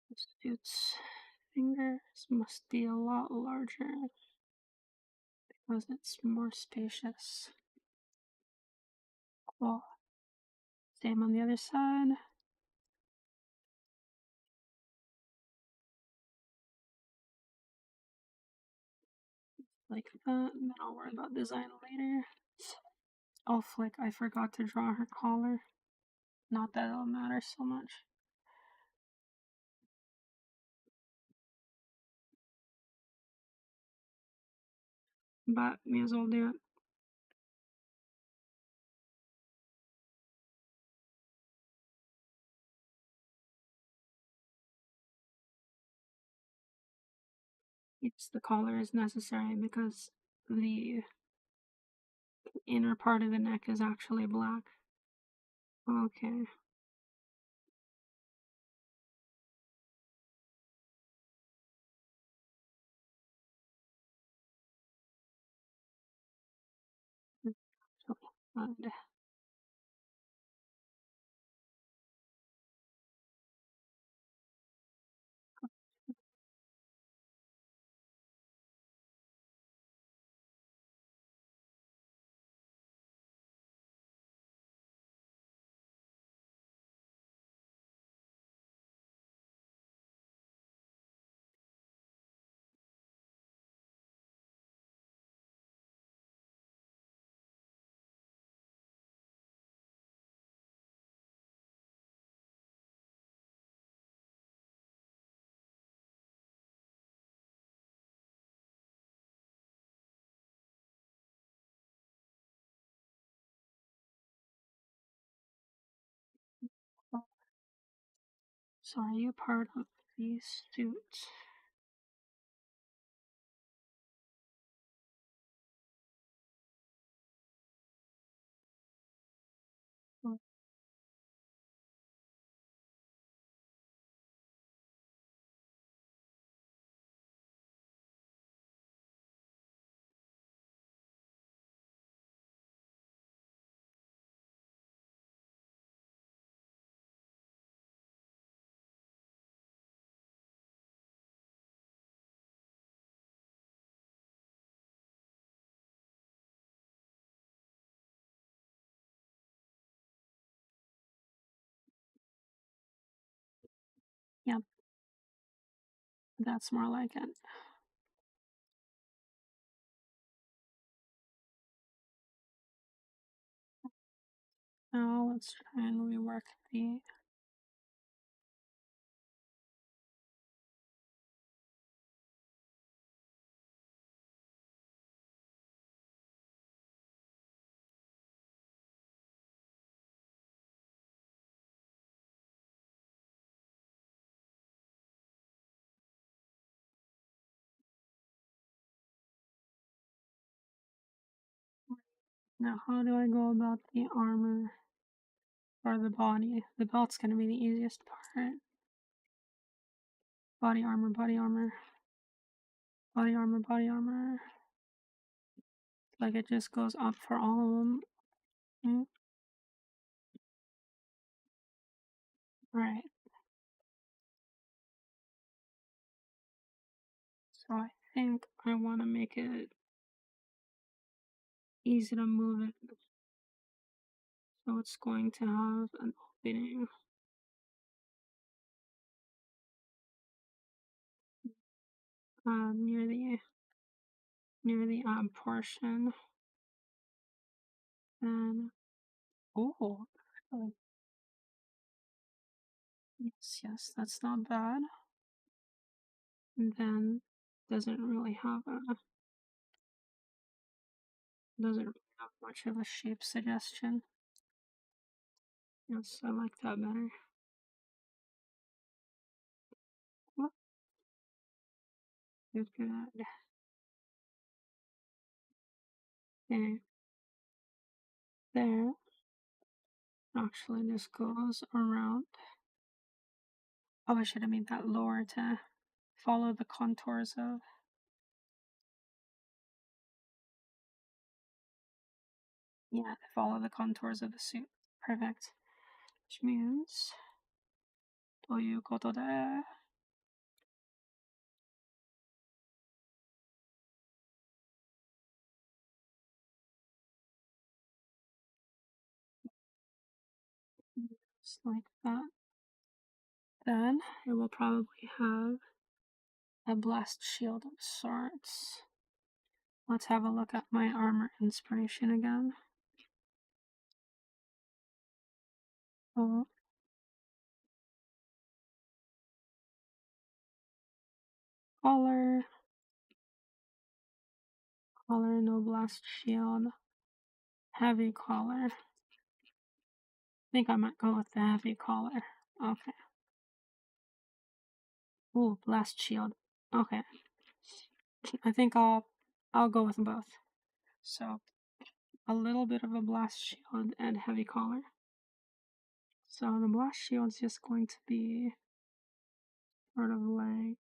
The suit's fingers must be a lot larger because it's more spacious. Cool. Same on the other side. Like that, and then I'll worry about design later. Oh, flick, I forgot to draw her collar. Not that it'll matter so much. But may as well do it. Yes, the collar is necessary because the inner part of the neck is actually black. Okay. And so are you part of the suit? Yep, that's more like it. Now let's try and rework the. Now, how do I go about the armor or the body? The belt's gonna be the easiest part. Body armor, body armor, body armor, body armor. Like it just goes up for all of them. Alright. So I think I want to make it easy to move it. So it's going to have an opening near the portion. And oh, yes, that's not bad. And then doesn't really have much of a shape suggestion. Yes, I like that better. Well, good, good. Okay, there. Actually, this goes around. Oh, I should have made that lower to follow the contours of. Yeah, to follow the contours of the suit. Perfect. Which means. ということで. Just like that. Then it will probably have a blast shield of sorts. Let's have a look at my armor inspiration again. Oh. Collar, no blast shield, heavy collar. I think I might go with the heavy collar. Okay. Ooh, blast shield. Okay. I think I'll go with both. So a little bit of a blast shield and heavy collar. So the blast shield is just going to be sort of like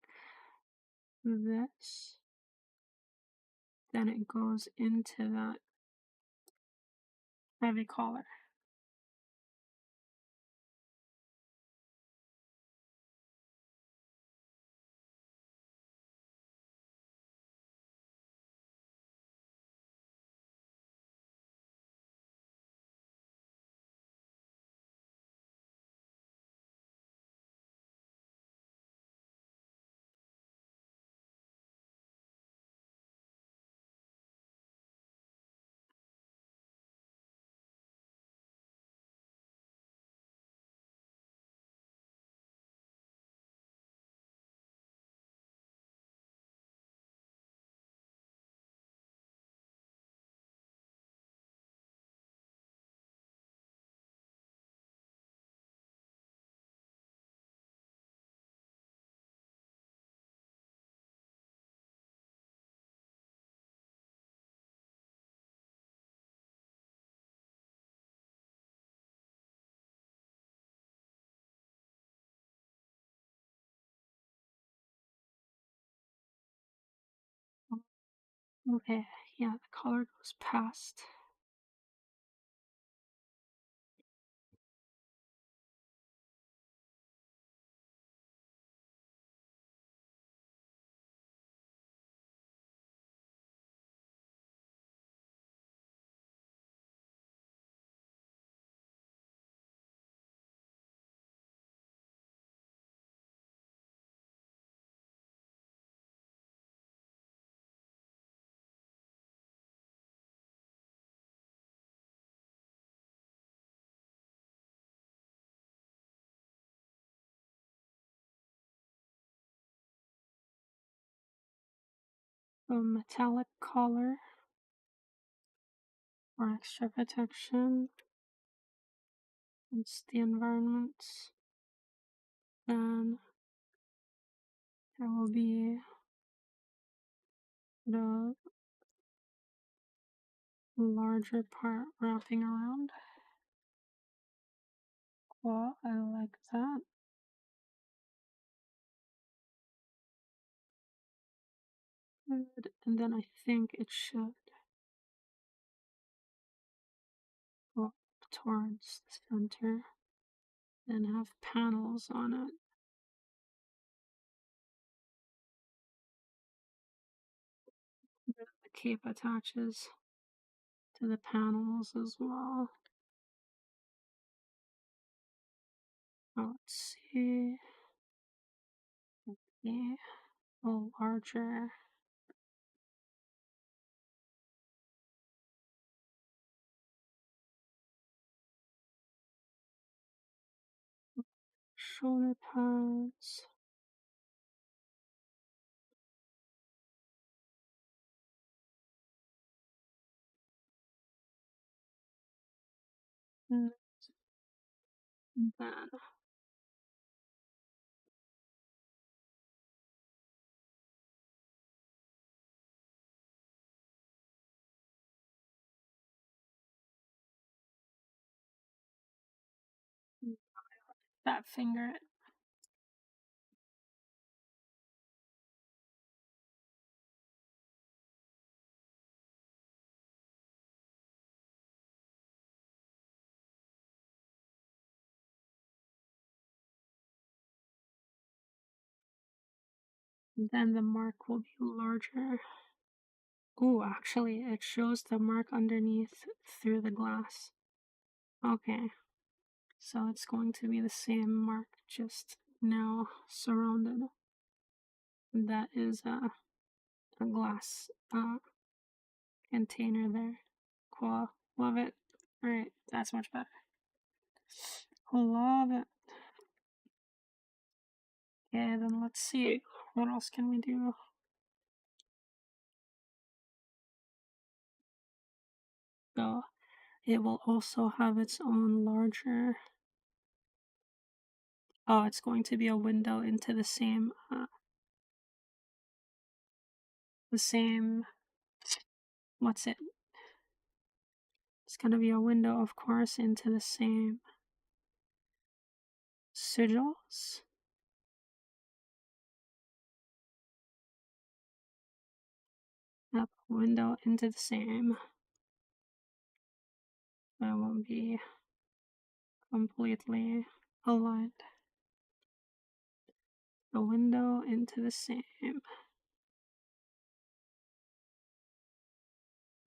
this. Then it goes into that heavy collar. Okay, yeah, the collar goes past. a metallic color for extra protection against the environment. Then there will be the larger part wrapping around. Well, I like that. Good. And then I think it should go up towards the center and have panels on it. The cape attaches to the panels as well. Oh, let's see. Okay, a larger shoulder pads. And then that finger. Then the mark will be larger. Oh, actually, it shows the mark underneath through the glass. Okay, so it's going to be the same mark, just now surrounded. That is a glass container there. Cool, love it. Alright, that's much better. Love it. Okay, then let's see. What else can we do? So, it will also have its own larger. Oh, it's going to be a window into the same. What's it? It's gonna be a window, of course, into the same sigils. Yep, window into the same. That won't be completely aligned. The window into the same.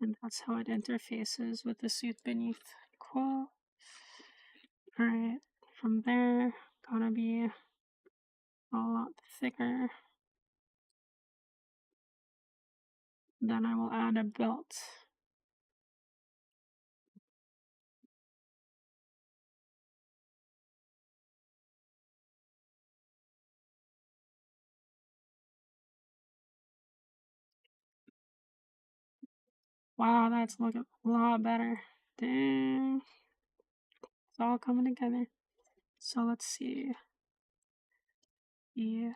And that's how it interfaces with the suit beneath. Cool. Alright, from there, gonna be a lot thicker. Then I will add a belt. Wow, that's looking a lot better. Dang. It's all coming together. So let's see. The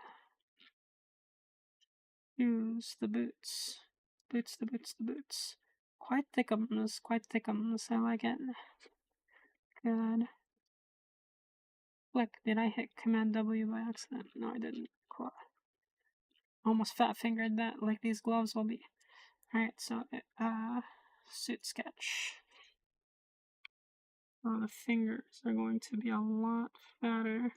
shoes, the boots. The boots. Quite thickums. I like it. Good. Look, did I hit Command W by accident? No, I didn't. Cool. Almost fat fingered that, like these gloves will be. Alright, so, suit sketch. Oh, the fingers are going to be a lot fatter.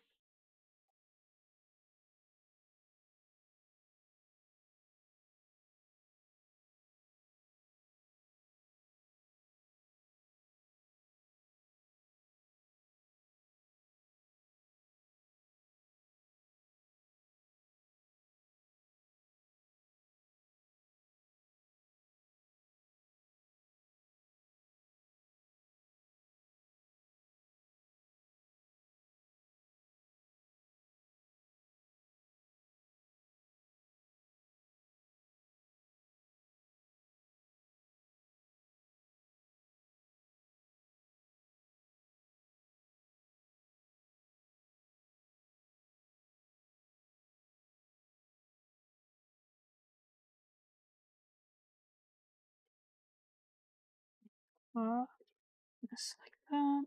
Just like that.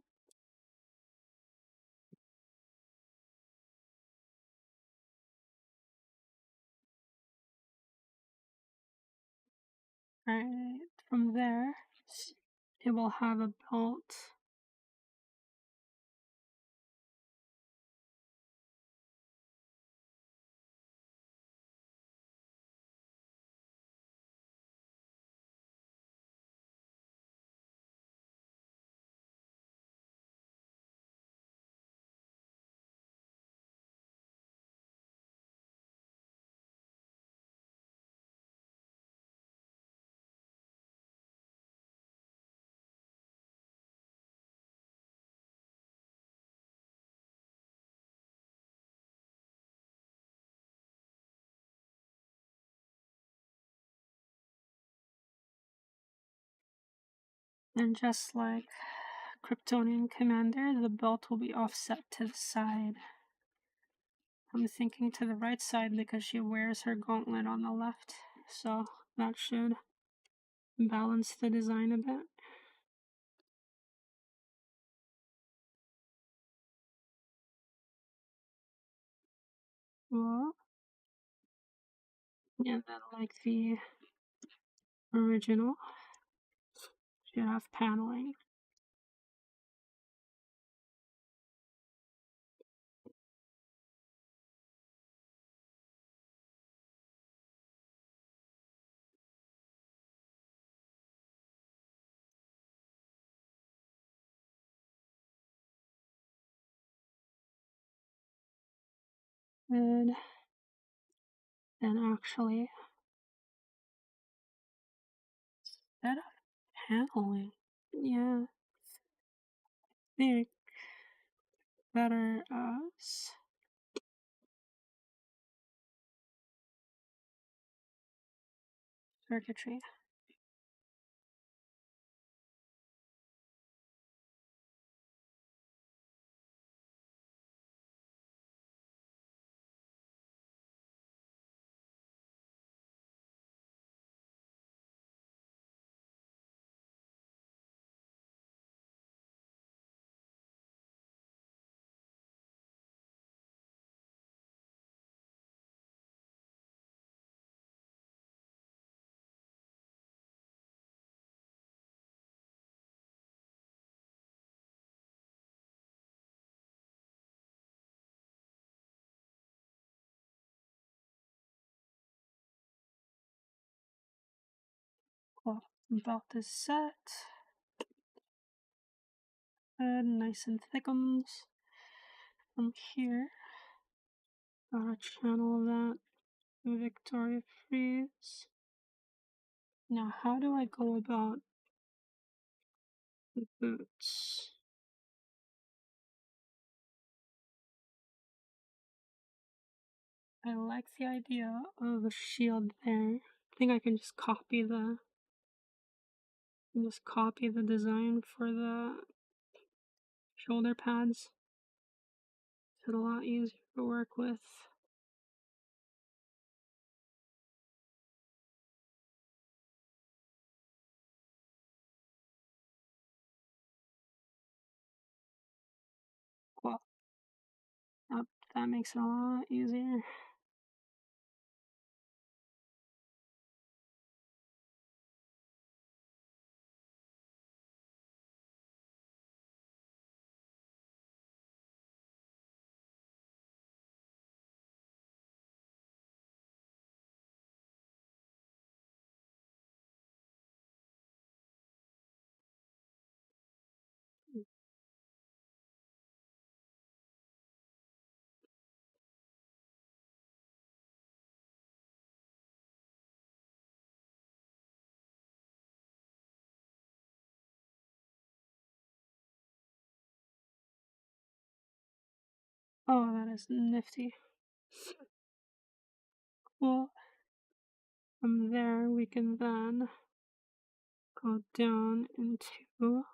Alright, from there, it will have a belt. And just like Kryptonian Commander, the belt will be offset to the side. I'm thinking to the right side because she wears her gauntlet on the left, so that should balance the design a bit. Well, and then like the original, should have paneling. And then actually, instead of paneling, yeah, I think better as circuitry. Cool. Belt is set. Good, nice and thickens. From here, gotta channel that Victoria Freeze. Now, how do I go about the boots? I like the idea of a shield there. I think I can just copy the design for the shoulder pads. It's a lot easier to work with. Well, that makes it a lot easier. Oh, that is nifty. Well, from there we can then go down into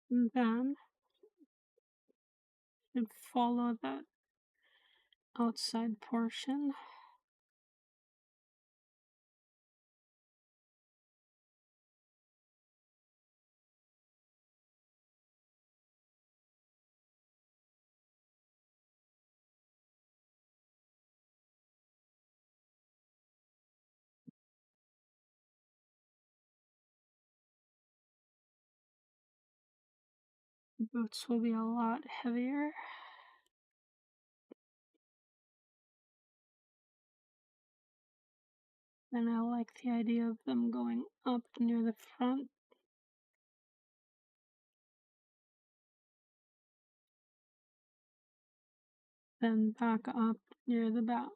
And then and follow that outside portion. Boots will be a lot heavier. And I like the idea of them going up near the front. Then back up near the back.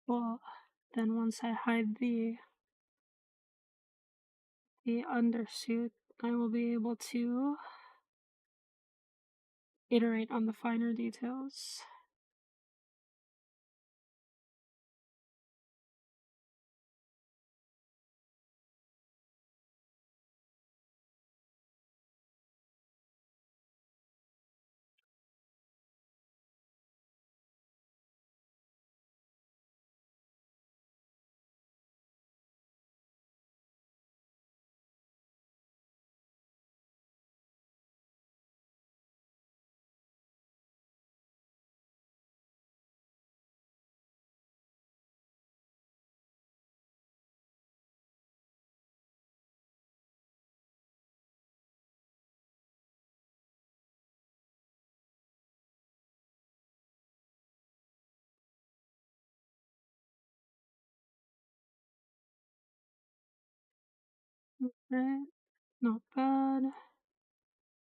Well, then once I hide the undersuit, I will be able to iterate on the finer details. Okay, not bad.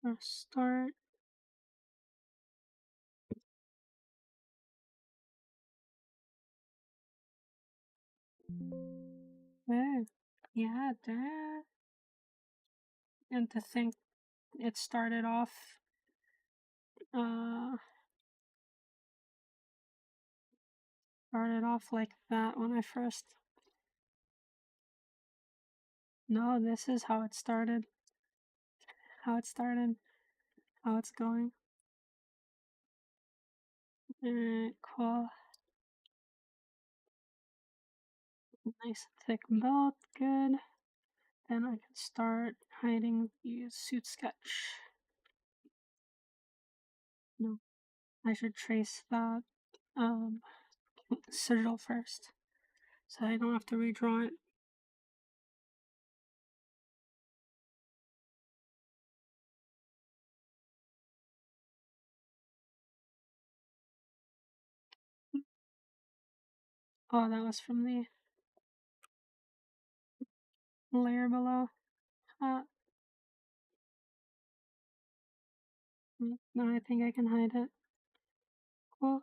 First start. Okay. Yeah, that. And to think it uh, started off like that when I first. No, this is how it started. How it started. How it's going. Alright, cool. Nice thick belt, good. Then I can start hiding the suit sketch. No, I should trace that sigil first, so I don't have to redraw it. Oh, that was from the layer below. No, I think I can hide it. Cool.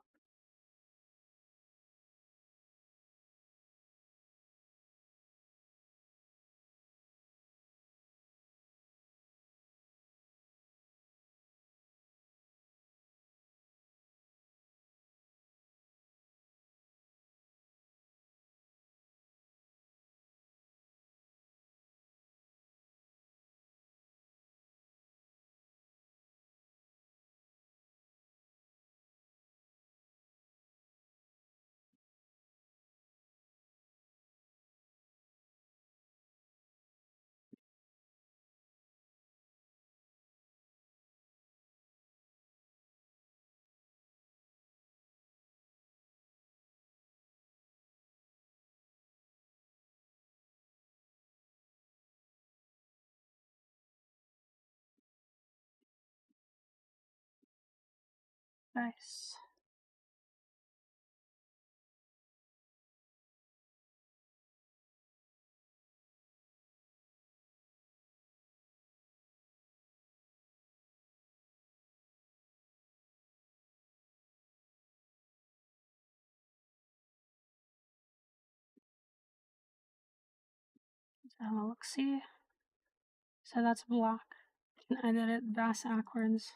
Nice. So look, see. So that's black. I did it backwards.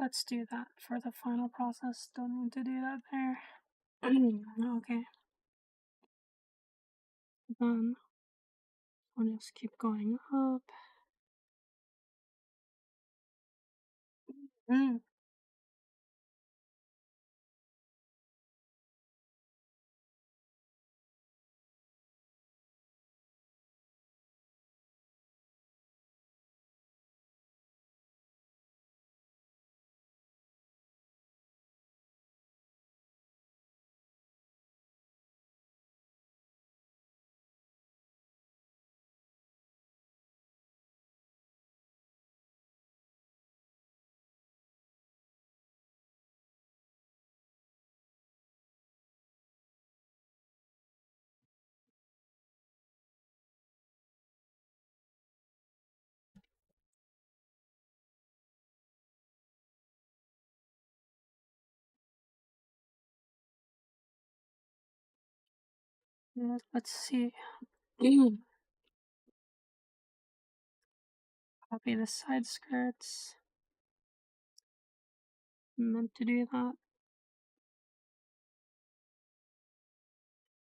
Let's do that for the final process. Don't need to do that there. Okay. Then I'll just keep going up. Mm. Let's see. Copy the side skirts. Meant to do that.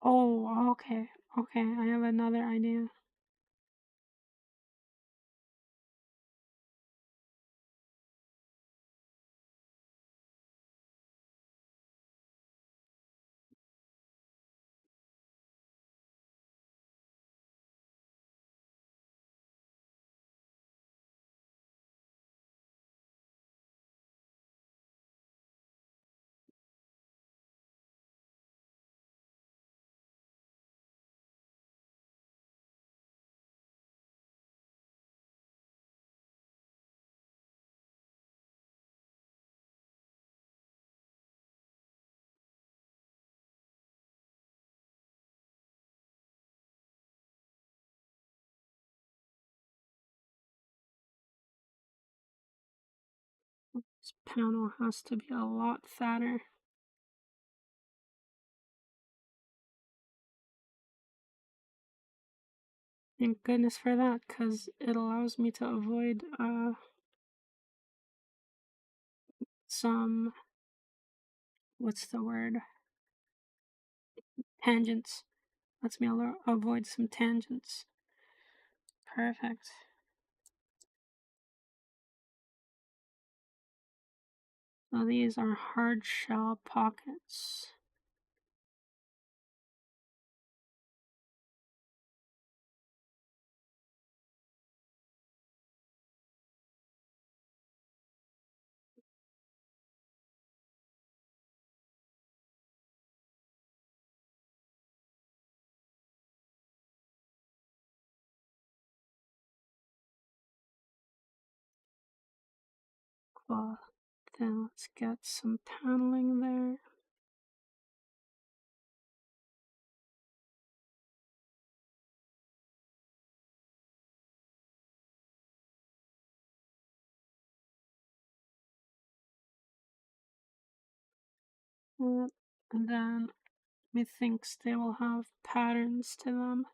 Oh, okay. Okay, I have another idea. This panel has to be a lot fatter. Thank goodness for that, because it allows me to avoid some, what's the word? Tangents. Lets me avoid some tangents. Perfect. So these are hard shell pockets. Cool. Then let's get some paneling there. And then methinks they will have patterns to them.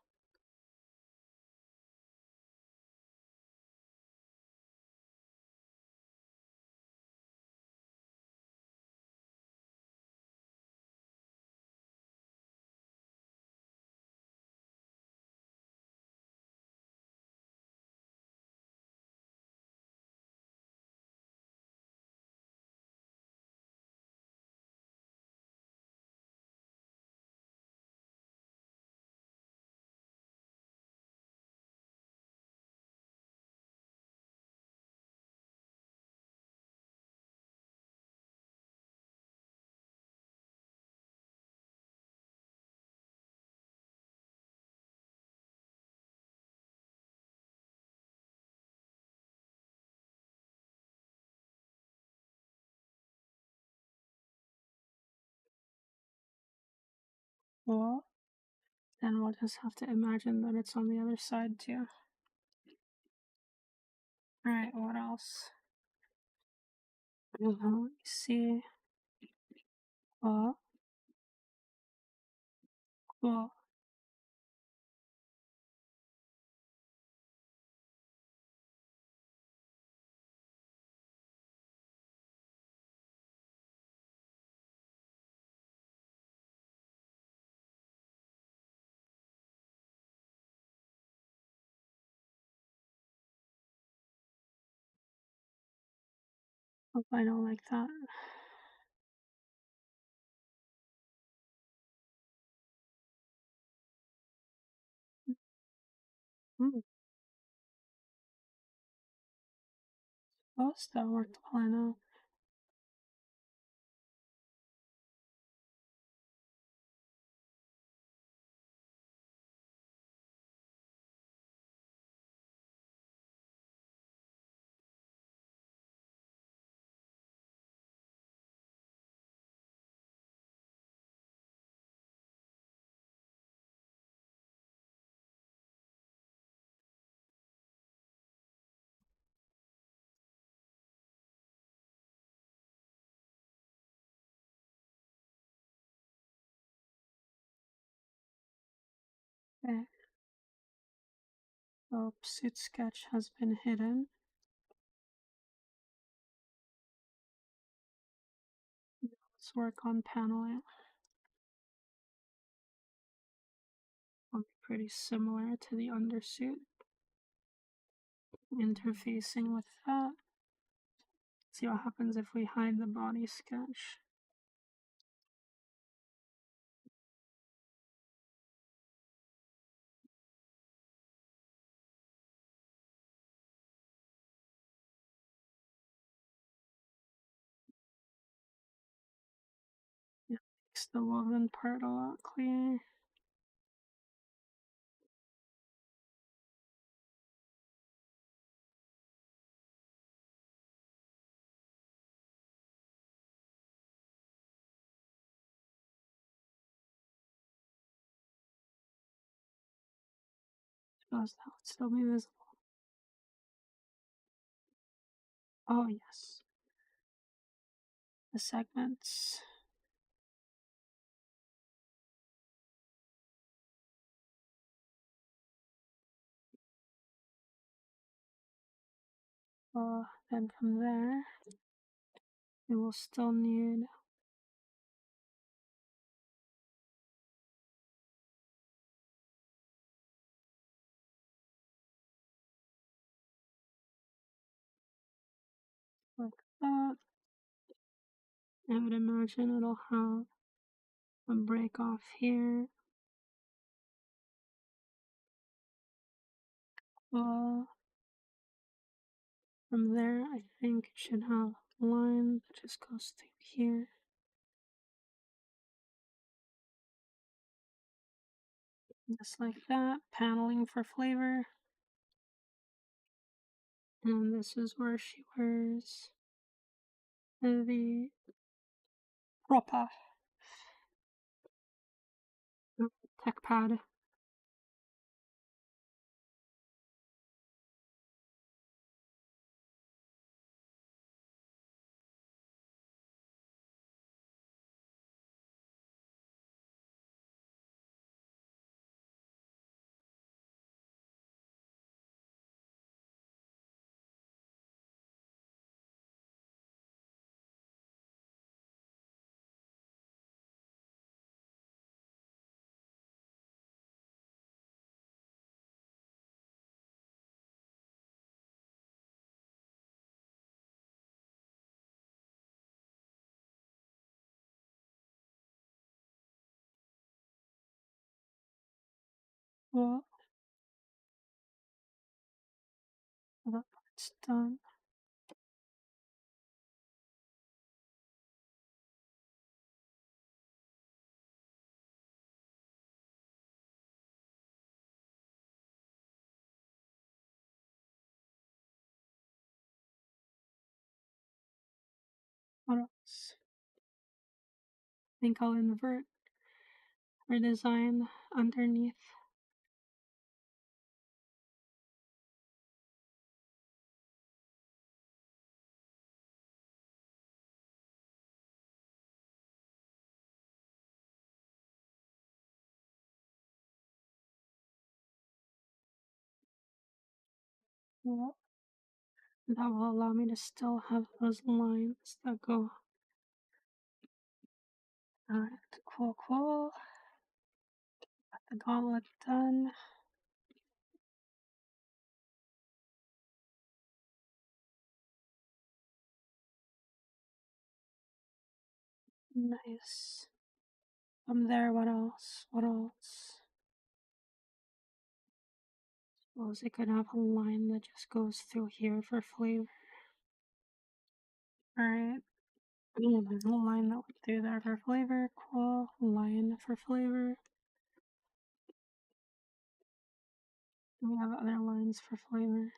Well, then we'll just have to imagine that it's on the other side too. Alright, what else? Let me see. Cool. Cool. Hope I don't like that. Hmm. Suppose that worked well enough. Okay. So pursuit sketch has been hidden. Let's work on paneling. Pretty similar to the undersuit. Interfacing with that. See what happens if we hide the body sketch. Yeah, makes the woven part a lot clearer. Suppose that would still be visible. Oh yes. The segments. Then from there, we will still need like that. I would imagine it'll have a break off here. From there, I think it should have a line that just goes through here. Just like that, paneling for flavor. And this is where she wears the proper tech pad. Well, that part's done. What else? I think I'll invert her design underneath. Well, that will allow me to still have those lines that go. Alright, cool. Got the gauntlet done. Nice. From there, what else? What else? Suppose I could have a line that just goes through here for flavor. Alright. A line that went through there for flavor. Cool. Line for flavor. We have other lines for flavor.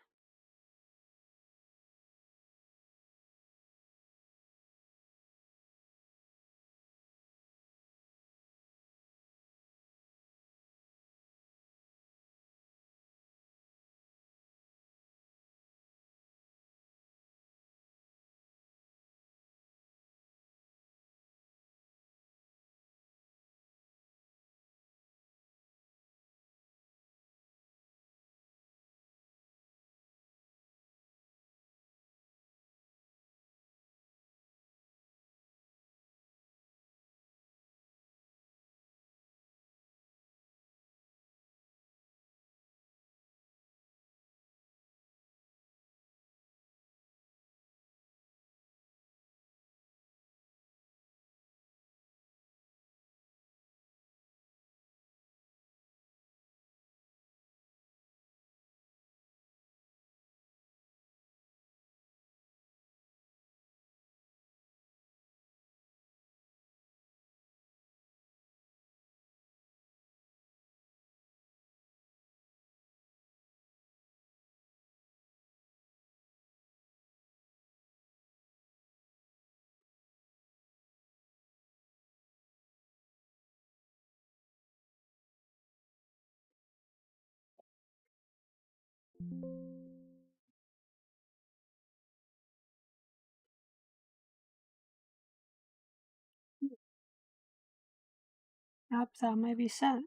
Yep, that might be set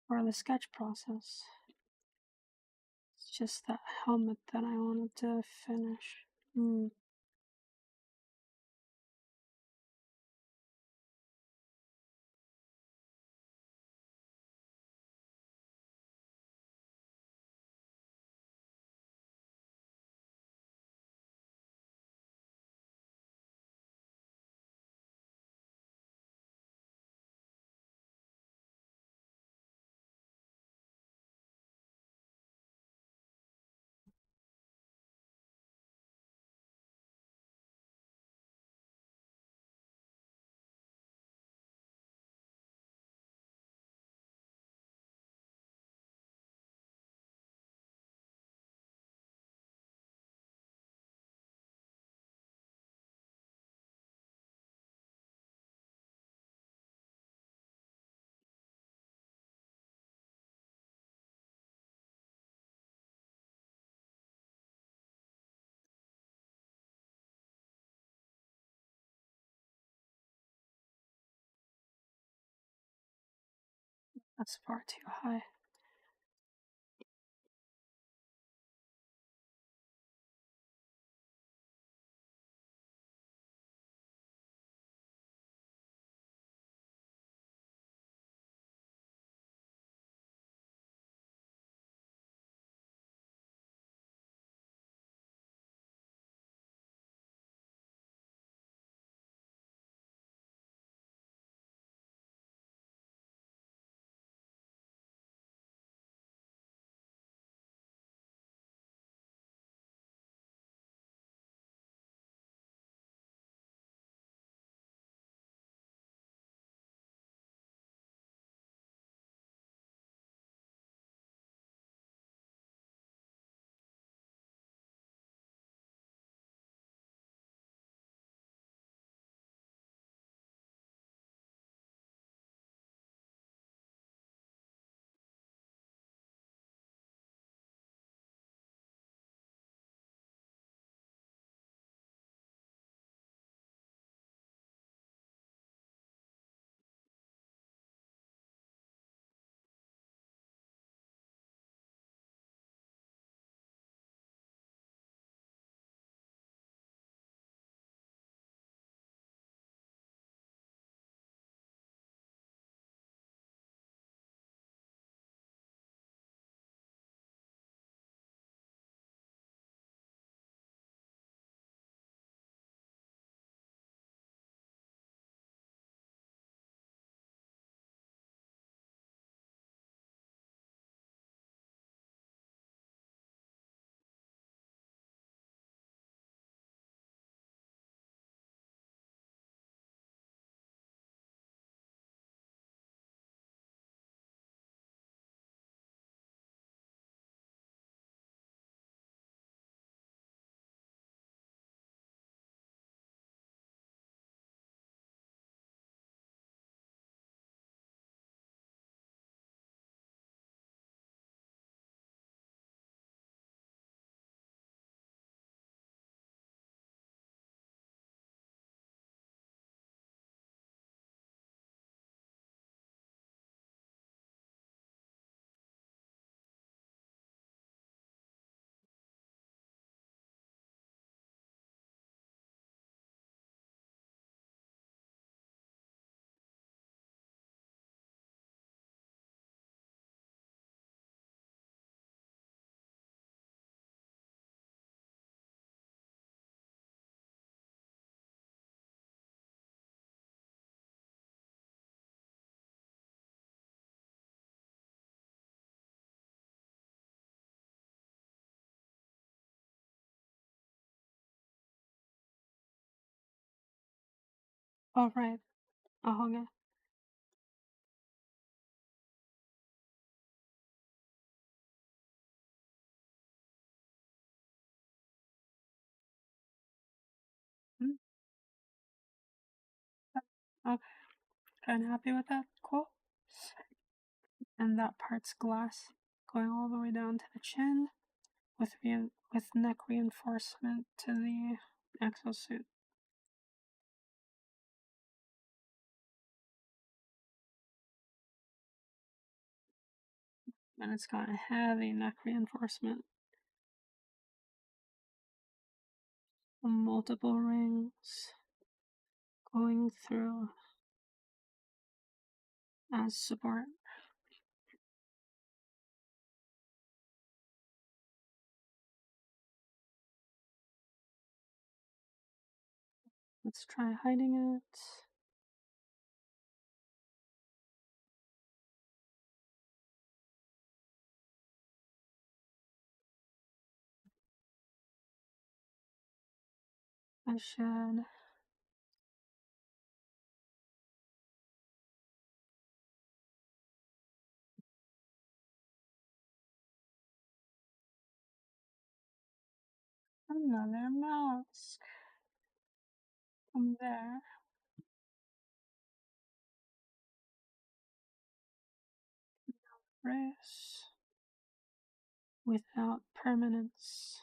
for the sketch process. It's just that helmet that I wanted to finish. That's far too high. Oh, right. Oh, okay. Hmm. Okay. Kind of happy with that. Cool. And that part's glass, going all the way down to the chin, with neck reinforcement to the exosuit. And it's got a heavy neck reinforcement. Multiple rings going through as support. Let's try hiding it. I should. Another mask. From there. Race. Without permanence.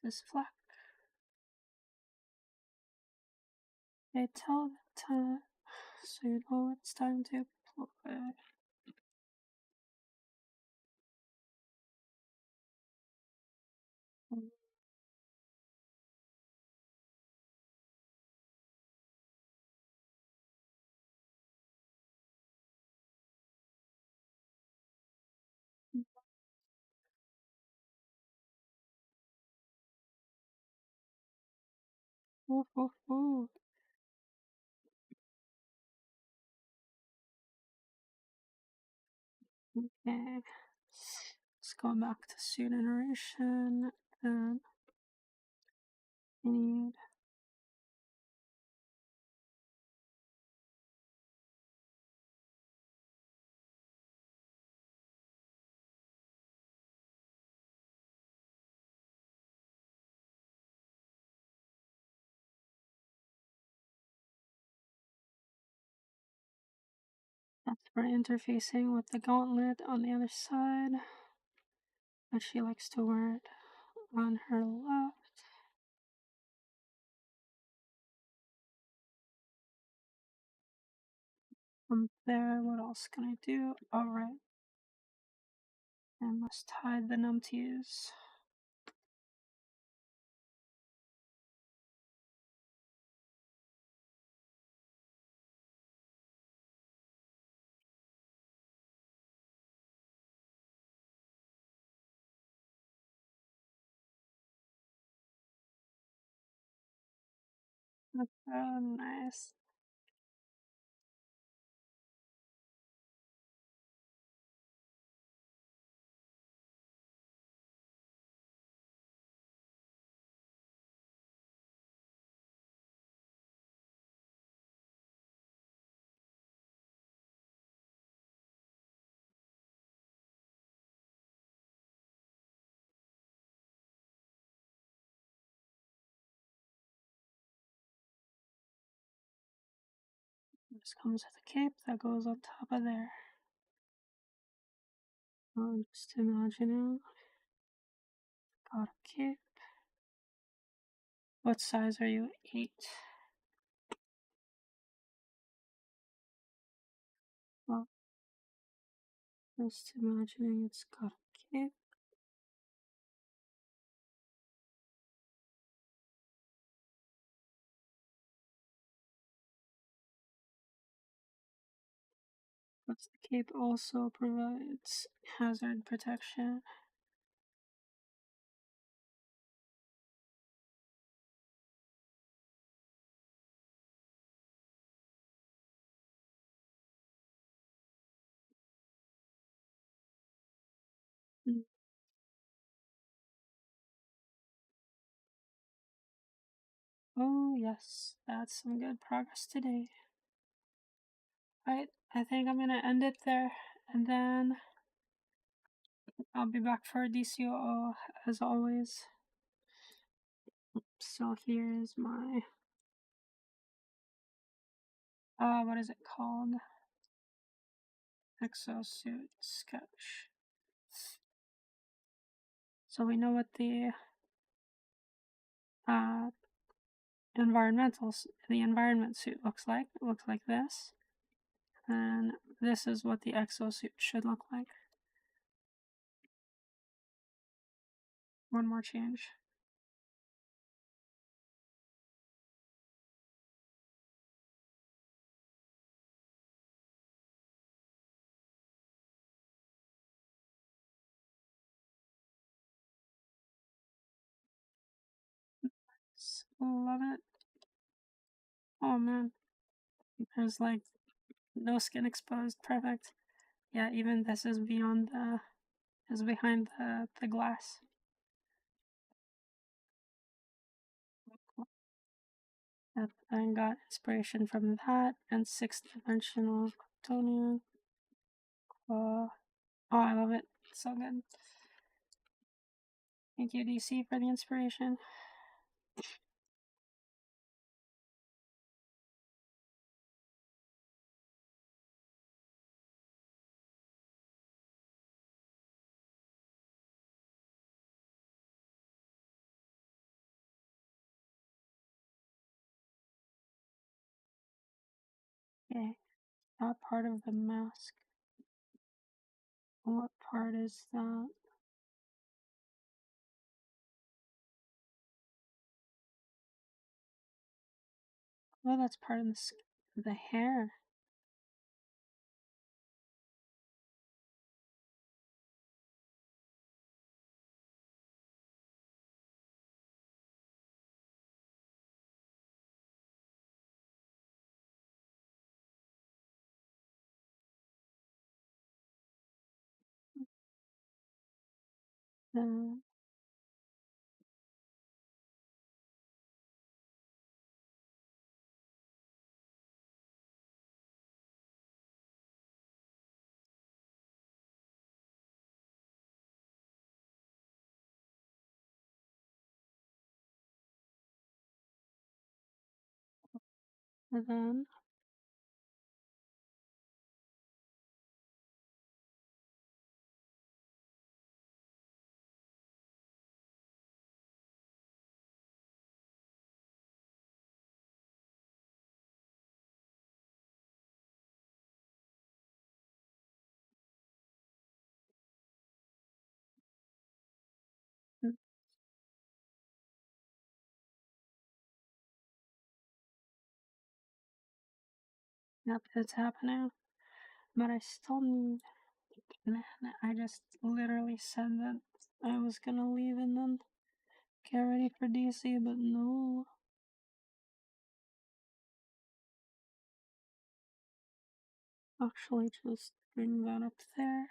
This flak. They tell the time, so you know it's time to play. Ooh, ooh, ooh. Okay. Let's go back to suit iteration. And I need that's for interfacing with the gauntlet on the other side. But she likes to wear it on her left. From there, what else can I do? Alright. I must hide the numpties. That's so nice. This comes with a cape that goes on top of there. Just imagining. Got a cape. What size are you? 8. Well, just imagining it's got a cape. But the cape also provides hazard protection. Mm. Oh yes, that's some good progress today. Right, I think I'm gonna end it there, and then I'll be back for DCOO as always. So here's my what is it called? Exosuit sketch. So we know what the uh, environment suit looks like. It looks like this, and this is what the exosuit should look like. One more change. Love it. Oh man, there's like no skin exposed. Perfect. Yeah, even this is behind the glass. Yep, I got inspiration from that and 6th-dimensional Kryptonian. Oh, I love it. So good. Thank you, DC, for the inspiration. Okay, that part of the mask. What part is that? Oh, that's part of the hair. Uh, and then mm, yep, it's happening. But I still need. Man, I just literally said that I was gonna leave and then get ready for DC, but no. Actually, just bring that up there.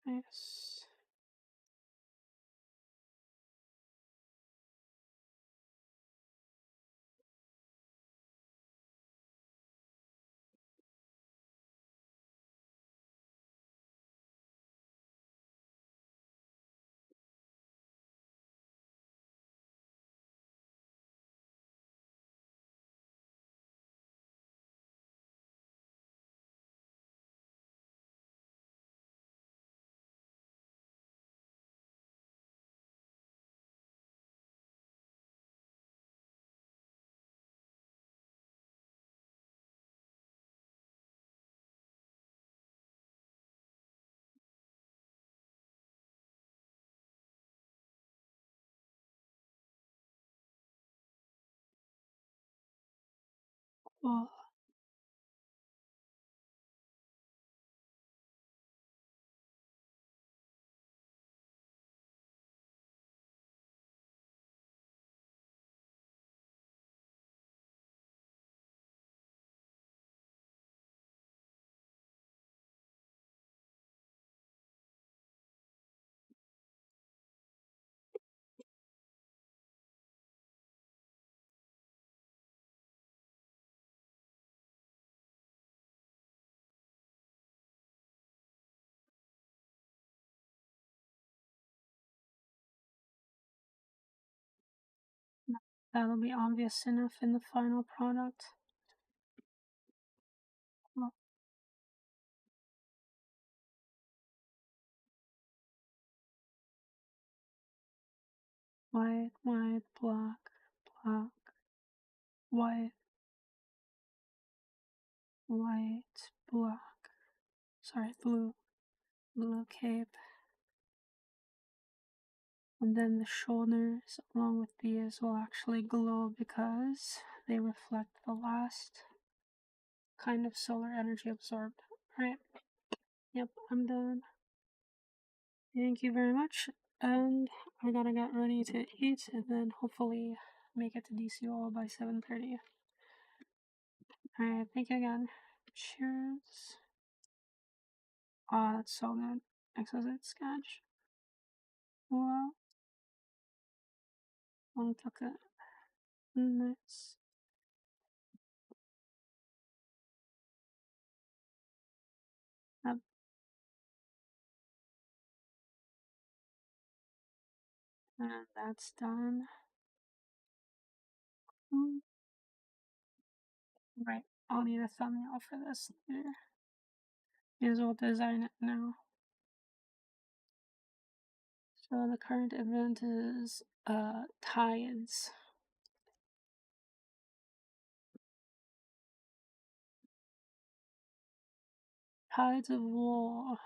Nice. Well, that'll be obvious enough in the final product. Well, white, white, black, black, white, white, black. Sorry, blue, blue cape. And then the shoulders, along with these, will actually glow because they reflect the last kind of solar energy absorbed. Right. Yep, I'm done. Thank you very much. And I gotta get ready to eat and then hopefully make it to DCO by 7:30. Alright, thank you again. Cheers. Ah, that's so good. Exquisite sketch. Wow. Long took it. Nice. Yep. And that's done. Mm. Right. I'll need a thumbnail for this later. May as well design it now. So the current event is tides. Tides of war.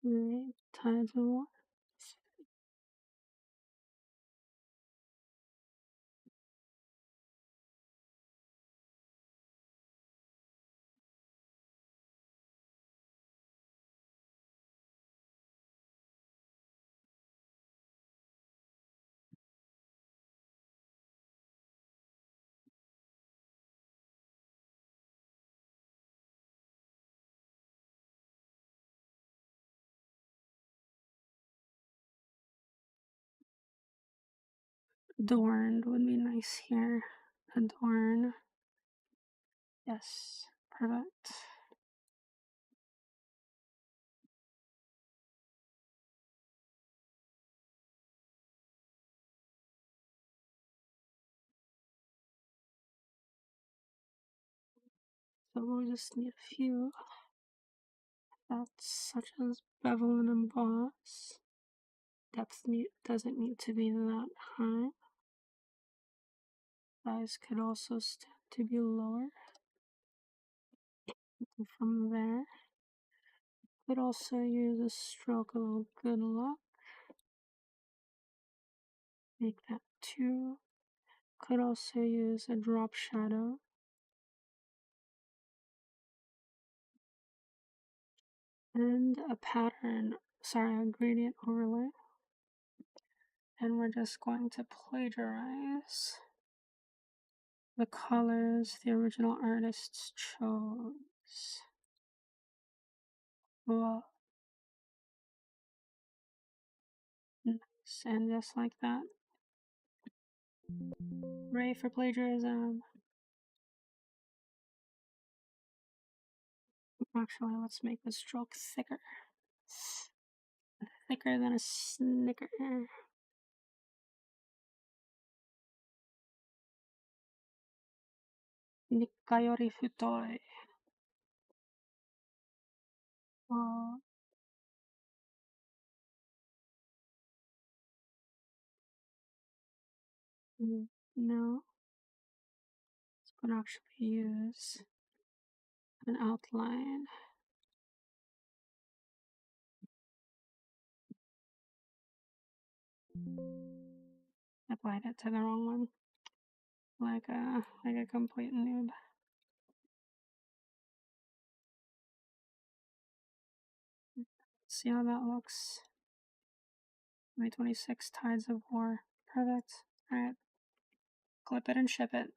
Right. Tides of war. Adorned would be nice here. Adorn. Yes, perfect. So we'll just need a few. That's such as bevel and emboss. Depth doesn't need to be that high. Size could also stand to be lower. From there, could also use a stroke a little good luck. Make that 2. Could also use a drop shadow. And a pattern, sorry, a gradient overlay. And we're just going to plagiarize the colors the original artists chose. Well, nice. And just like that. Ray for plagiarism. Actually, let's make the stroke thicker. Thicker than a snicker. Nikayori futoi. No, it's going to actually use an outline. Applied it to the wrong one. Like a complete noob. See how that looks. 2026 Tides of War. Perfect. Alright. Clip it and ship it.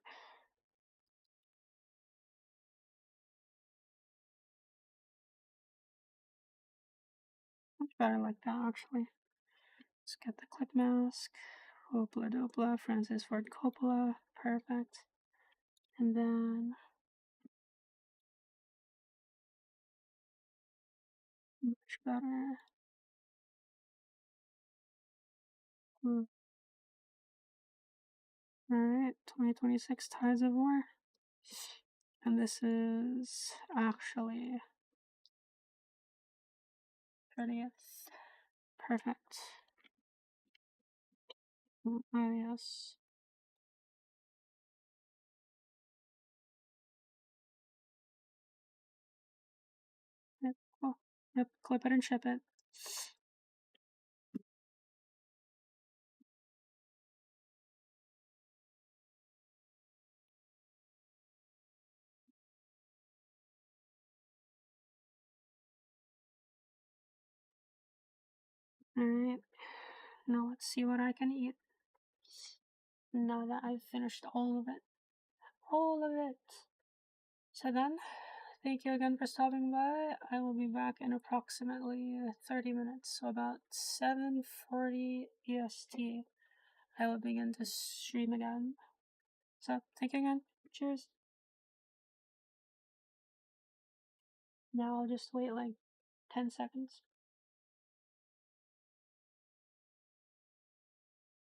Much better like that, actually. Let's get the clip mask. Hopla dopla. Francis Ford Coppola. Perfect. And then much better. Alright, 2026 Tides of War. And this is actually 30th. Perfect. Oh, yes. Yep, cool. Yep, clip it and ship it. Alright, now let's see what I can eat. Now that I've finished all of it. All of it! So then, thank you again for stopping by. I will be back in approximately 30 minutes, so about 7:40 EST. I will begin to stream again. So, thank you again. Cheers. Now I'll just wait like 10 seconds.